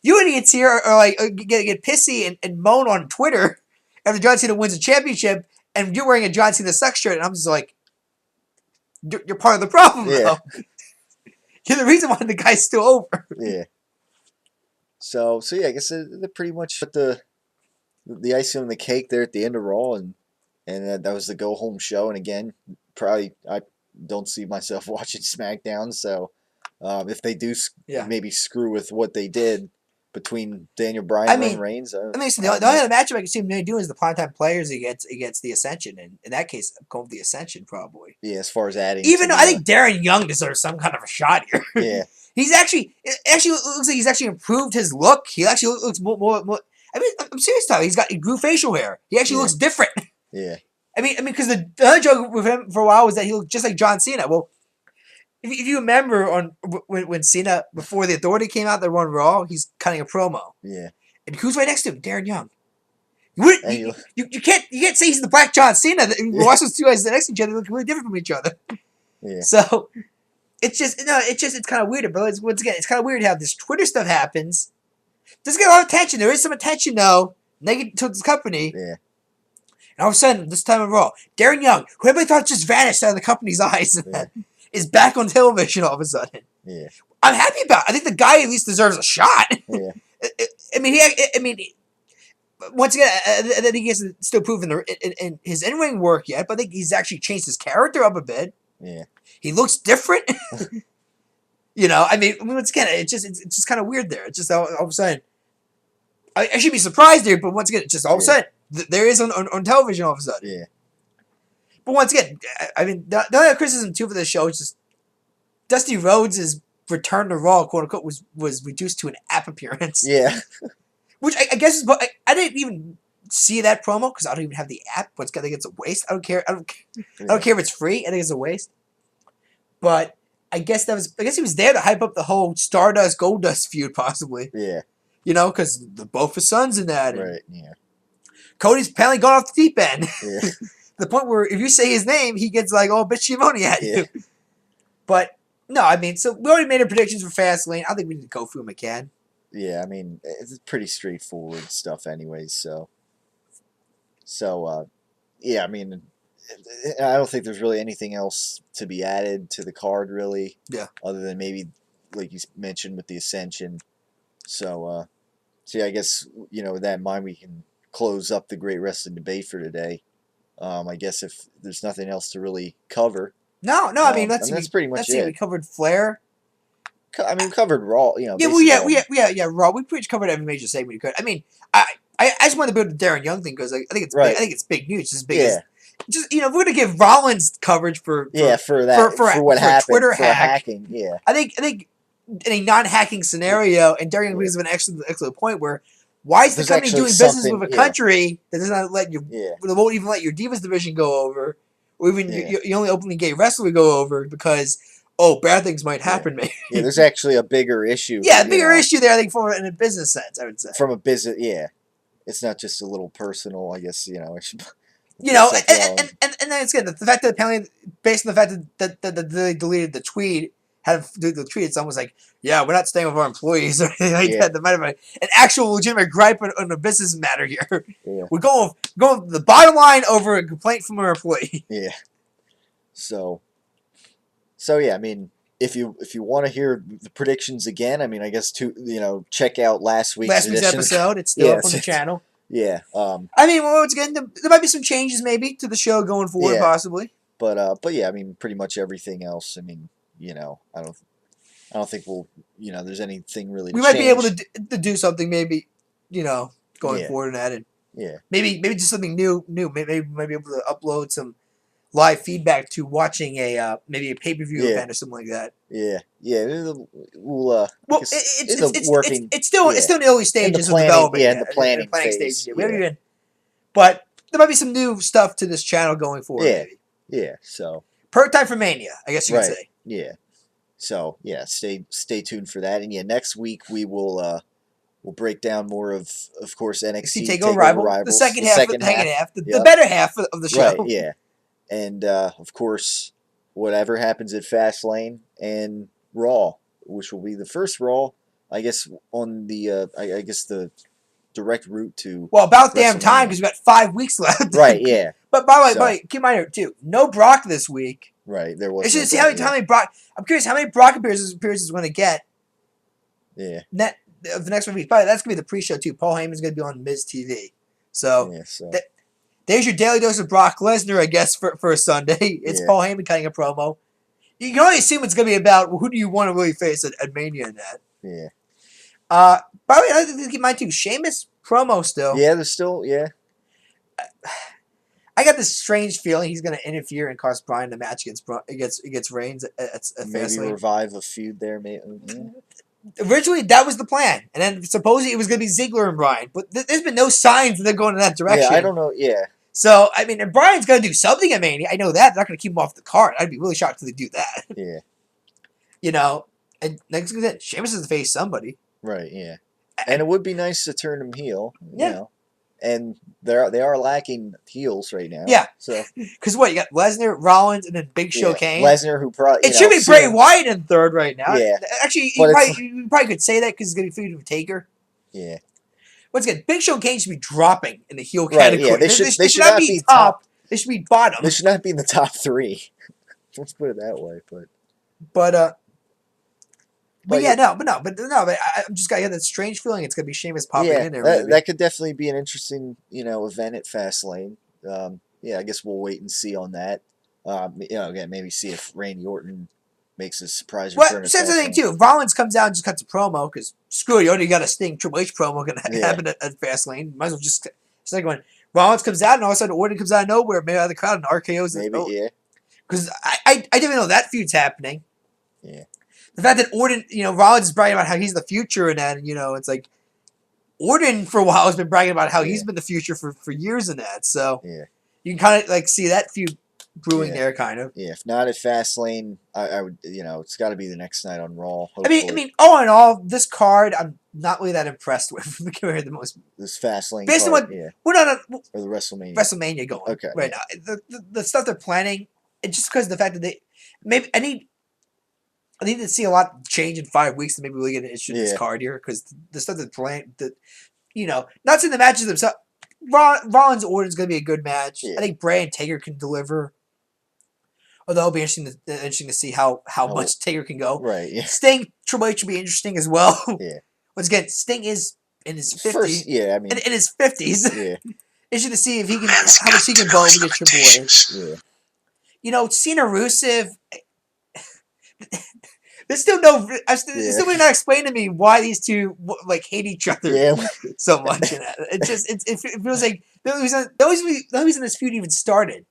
You idiots here are like get pissy and moan on Twitter after John Cena wins a championship, and you're wearing a John Cena sucks shirt, and I'm just like, you're part of the problem, though. You're the reason why the guy's still over. Yeah. So yeah, I guess they're pretty much put the icing on the cake there at the end of Raw, and that was the go home show. And again, probably I don't see myself watching SmackDown. So if they do maybe screw with what they did between Daniel Bryan and Roman Reigns, the only other matchup I can see him doing is the primetime players against the Ascension, and in that case, I'm going with the Ascension probably. Yeah, as far as adding, even though I think Darren Young deserves some kind of a shot here. Yeah, it looks like he's actually improved his look. He actually looks more. I mean, I'm serious, Tom. He grew facial hair. He actually looks different. Yeah. I mean, because the other joke with him for a while was that he looked just like John Cena. Well, if you remember when Cena, before the Authority came out, they won Raw, he's cutting a promo. Yeah. And who's right next to him? Darren Young. You can't say he's the Black John Cena. Watch those two guys next to each other, they look really different from each other. Yeah. So it's kind of weird. But once again, it's kind of weird how this Twitter stuff happens. Doesn't get a lot of attention. There is some attention though, negative to this company. Yeah. And all of a sudden, this time in Raw, Darren Young, who everybody thought just vanished out of the company's eyes, is back on television all of a sudden. Yeah. I'm happy about it. I think the guy at least deserves a shot. Yeah. Once again, I think he hasn't still proven in his in-ring work yet, but I think he's actually changed his character up a bit. Yeah. He looks different. Once again, it's just kind of weird there. It's just all of a sudden, I should be surprised here, but once again, it's just all of a sudden, there is on television all of a sudden. Yeah. But once again, I mean, the other criticism too for the show is just Dusty Rhodes' return to Raw, quote unquote, was reduced to an app appearance. Yeah. Which I guess is, I didn't even see that promo because I don't even have the app. But I think it's a waste. I don't care. I don't care if it's free. I think it's a waste. But I guess he was there to hype up the whole Stardust Goldust feud, possibly. Yeah. Because both his sons in that. Right. Yeah. Cody's apparently gone off the deep end. Yeah. The point where if you say his name, he gets like, oh, bitch, Shimoni at you. But no, I mean, so we already made our predictions for Fastlane. I don't think we need to go through them again. Yeah, I mean, it's pretty straightforward stuff anyways, so yeah, I mean, I don't think there's really anything else to be added to the card, really. Yeah. Other than maybe, like you mentioned, with the Ascension. So yeah, I guess, with that in mind, we can close up the great wrestling debate for today. I guess if there's nothing else to really cover. No, I mean, that's pretty much it. We covered Flair. I mean, we covered Raw, Raw. We pretty much covered every major segment we could. I mean, I just wanted to build the Darren Young thing because I think it's big. I think it's big news. It's as big as we're gonna give Rollins coverage for what happened, Twitter hacking. Yeah, I think in a non-hacking scenario, and Darren Young brings up an excellent point where why is the company doing business with a country that does not let you, that won't even let your Divas division go over, or even your only openly gay wrestler go over because. Oh, bad things might happen, maybe. Yeah, there's actually a bigger issue. Yeah, a bigger issue there, I think, in a business sense, I would say. From a business, it's not just a little personal, I guess, and then it's good. The fact that apparently, based on the fact that they deleted the tweet, had the tweet. It's almost like, yeah, we're not staying with our employees or anything like Yeah. that. There might have been an actual legitimate gripe on a business matter here. Yeah. We're going the bottom line over a complaint from our employee. Yeah. So yeah, I mean, if you want to hear the predictions again, I mean, I guess check out last week's edition. Episode. It's still up on the channel. Yeah. I mean, well, once again, there might be some changes maybe to the show going forward, possibly. But yeah, I mean, pretty much everything else. I mean, I don't think we'll, there's anything really. We might be able to do something maybe, going forward and added. Yeah. Maybe just something new. Maybe we might be able to upload some live feedback to watching maybe a pay-per-view event or something like that. Yeah. Well, it's still in the early stages of development. Yeah, in the planning phase. Stage. Yeah. We haven't even, but there might be some new stuff to this channel going forward. Yeah. Maybe. Yeah. So. Perfect time for Mania, I guess you could say. Yeah. So yeah, stay tuned for that, and next week we will we'll break down more of course NXT Takeover Rivals, the second half, the better half of the show. Right. Yeah. And of course, whatever happens at Fastlane and Raw, which will be the first Raw, I guess, on the I guess the direct route to. Well, about damn time because we got 5 weeks left. Right. Yeah. But by the way, keep in mind too, no Brock this week. Right. There was. It's just see how many Brock. I'm curious how many Brock appearances we're going to get. Yeah. The next week, probably that's going to be the pre-show too. Paul Heyman's going to be on Miz TV. So. Yeah. So. There's your daily dose of Brock Lesnar, I guess, for a Sunday. It's Paul Heyman cutting a promo. You can only assume it's going to be about who do you want to really face at Mania in that. Yeah. By the way, I think to keep in mind too, Sheamus promo still. Yeah, there's still, I got this strange feeling he's going to interfere and cost Bryan the match against Reigns at maybe Fastlane. Revive a feud there, maybe. Originally, that was the plan, and then supposedly it was going to be Ziggler and Bryan, but there's been no signs that they're going in that direction. Yeah, I don't know. Yeah. So I mean, if Bryan's going to do something at Mania, I know that they're not going to keep him off the card. I'd be really shocked if they do that. Yeah. And next thing, Sheamus has to face somebody. Right. Yeah. And it would be nice to turn him heel. Yeah. You know? And they are lacking heels right now. Yeah. So because what you got Lesnar, Rollins, and then Big Show Kane. Lesnar, who probably it should be Bray Wyatt in third right now. Yeah. Actually, you probably could say that because it's going to be feuding with Taker. Yeah. Once again, Big Show and Kane should be dropping in the heel category. Yeah. They should not be top. They should be bottom. They should not be in the top three. Let's put it that way. But I'm just got that strange feeling it's gonna be Sheamus popping in there. That could definitely be an interesting, event at Fastlane. I guess we'll wait and see on that. Again, maybe see if Randy Orton makes a surprise return. Well, that's the thing too. If Rollins comes out and just cuts a promo because screw it, you already got a Sting Triple H promo gonna happen at Fastlane. Might as well just it's like when Rollins comes out and all of a sudden Orton comes out of nowhere, maybe out of the crowd and RKO's. Maybe because I didn't even know that feud's happening. Yeah. The fact that Orton, Rollins is bragging about how he's the future and that, and, it's like Orton for a while has been bragging about how he's been the future for years and that. So you can kind of like see that feud brewing there, kind of. Yeah, if not at Fastlane, I would, it's got to be the next night on Raw. Hopefully. I mean, all in all, this card I'm not really that impressed with compared to the most. This Fastlane based card, on what we're not or the WrestleMania going right now. The stuff they're planning, it's just because of the fact that I need to see a lot change in 5 weeks to maybe really get an issue in this card here because the stuff that's planned, not saying the matches themselves. Rollins Orton's going to be a good match. Yeah. I think Bray and Taker can deliver. Although it'll be interesting to see how much Taker can go. Right. Yeah. Sting Triple H will be interesting as well. Yeah. Once again, Sting is in his 50s. In his 50s. Yeah. Interesting to see if he can how much he can bone with Triple H. Yeah. Cena Rusev. There's still still not explained to me why these two hate each other so much. It feels like the only reason this feud even started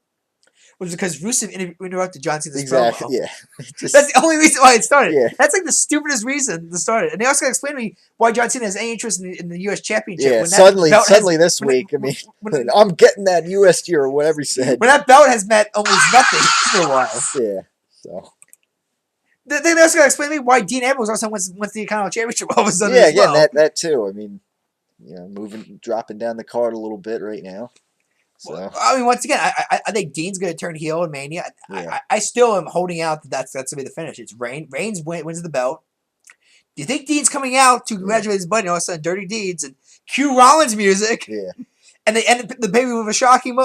was because Rusev interrupted John Cena's promo. Yeah, that's the only reason why it started. Yeah. That's like the stupidest reason to start it. And they also got to explain to me why John Cena has any interest in the U.S. Championship. Yeah, suddenly this week, I'm getting that U.S. or whatever he said. When that belt has meant almost nothing for a while. Yeah, so. They also got to explain to me why Dean Ambrose also wants the Intercontinental Championship all of a sudden. Yeah, again, that too. I mean, dropping down the card a little bit right now. So I mean, once again, I think Dean's going to turn heel in Mania. Yeah. I still am holding out that that's going to be the finish. It's Reigns wins the belt. Do you think Dean's coming out to congratulate his buddy? All of a sudden, Dirty Deeds and cue Rollins music. Yeah. And they end the baby with a shocking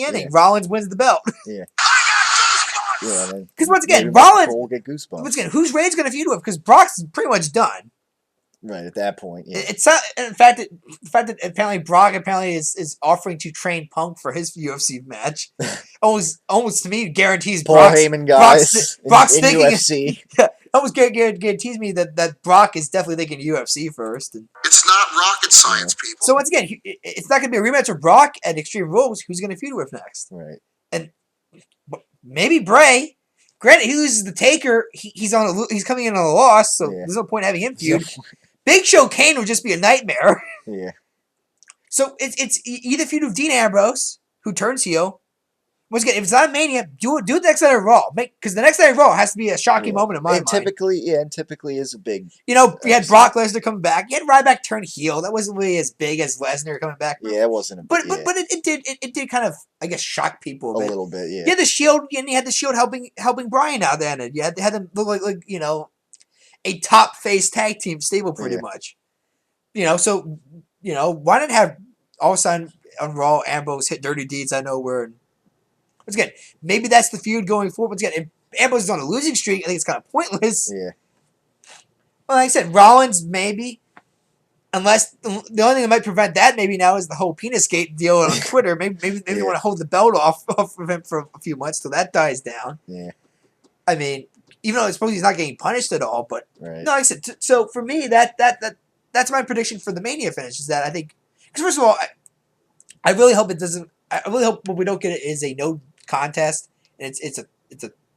ending. Yeah. Rollins wins the belt. Yeah. Yeah. Because once again, maybe Rollins. will get goosebumps. Once again, who's Reigns going to feud with? Because Brock's pretty much done. Right at that point, yeah. It's not, in fact, the fact that apparently Brock is offering to train Punk for his UFC match, almost to me guarantees Paul Heyman guys Brock's in thinking UFC. Yeah, almost guarantees me that Brock is definitely thinking UFC first. And It's not rocket science, people. so once again, it's not going to be a rematch with Brock at Extreme Rules. Who's going to feud with next? Right. And maybe Bray. Granted, he loses the Taker. He's coming in on a loss, so there's no point in having him feud. Big Show Kane would just be a nightmare. Yeah. So it's either feud with Dean Ambrose, who turns heel. Once again, if it's not Mania, do it the next night of Raw. Because the next night of Raw has to be a shocking moment in my mind. Typically is a big. You had Brock Lesnar coming back. You had Ryback turn heel. That wasn't really as big as Lesnar coming back. Yeah, it wasn't a big. But it did kind of, I guess, shock people a little bit. Yeah. You had the Shield, and you had the Shield helping Bryan out there, and you had them look like a top face tag team stable pretty much. So why not have all of a sudden on Raw Ambrose hit Dirty Deeds out of nowhere? And once again, maybe that's the feud going forward. Once again, if Ambrose is on a losing streak, I think it's kind of pointless. Yeah. Well, like I said, Rollins maybe, unless the only thing that might prevent that maybe now is the whole penis gate deal on Twitter. Maybe they want to hold the belt off of him for a few months till that dies down. Yeah. I mean, even though I suppose he's not getting punished at all, but right. No, like I said, so for me, that's my prediction for the Mania finish. Is that I think because first of all, I really hope it doesn't. I really hope what we don't get it is a no contest and it's a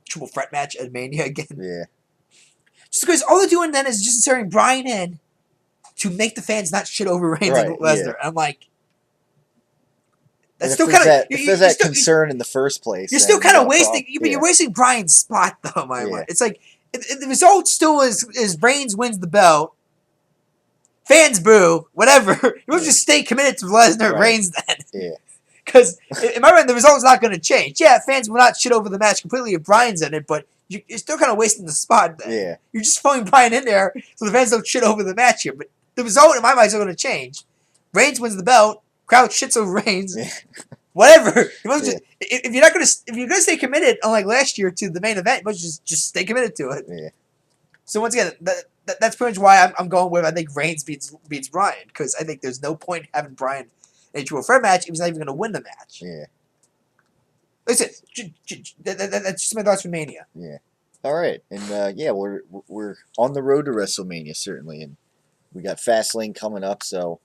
triple threat match at Mania again. Yeah. Just because all they're doing then is just inserting Bryan in to make the fans not shit over Reigns and Lesnar. Yeah. I'm like. That's still kind of if there's that concern in the first place. You're still kind of wasting. But you're wasting Bryan's spot though. My mind. It's like the result still is Reigns wins the belt. Fans boo, whatever. You will just stay committed to Lesnar Reigns then. Yeah. Because in my mind, the result's not going to change. Yeah, fans will not shit over the match completely if Bryan's in it, but you're still kind of wasting the spot then. Yeah. You're just throwing Bryan in there so the fans don't shit over the match here. But the result in my mind is not going to change. Reigns wins the belt. Crowd shits over Reigns. Yeah. Whatever. If you're gonna stay committed, unlike last year, to the main event, you must just stay committed to it. Yeah. So once again, that's pretty much why I'm going with I think Reigns beats Bryan, because I think there's no point having Bryan in a triple threat match if he's not even going to win the match. Yeah. Listen, that's just my thoughts for Mania. Yeah. All right, and we're on the road to WrestleMania certainly, and we got Fastlane coming up, so.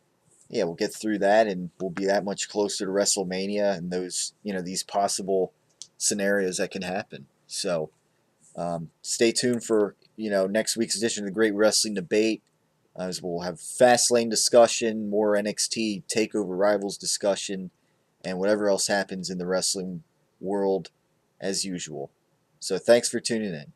Yeah, we'll get through that, and we'll be that much closer to WrestleMania and those, these possible scenarios that can happen. So, stay tuned for, next week's edition of the Great Wrestling Debate, as we'll have Fastlane discussion, more NXT TakeOver Rivals discussion, and whatever else happens in the wrestling world as usual. So, thanks for tuning in.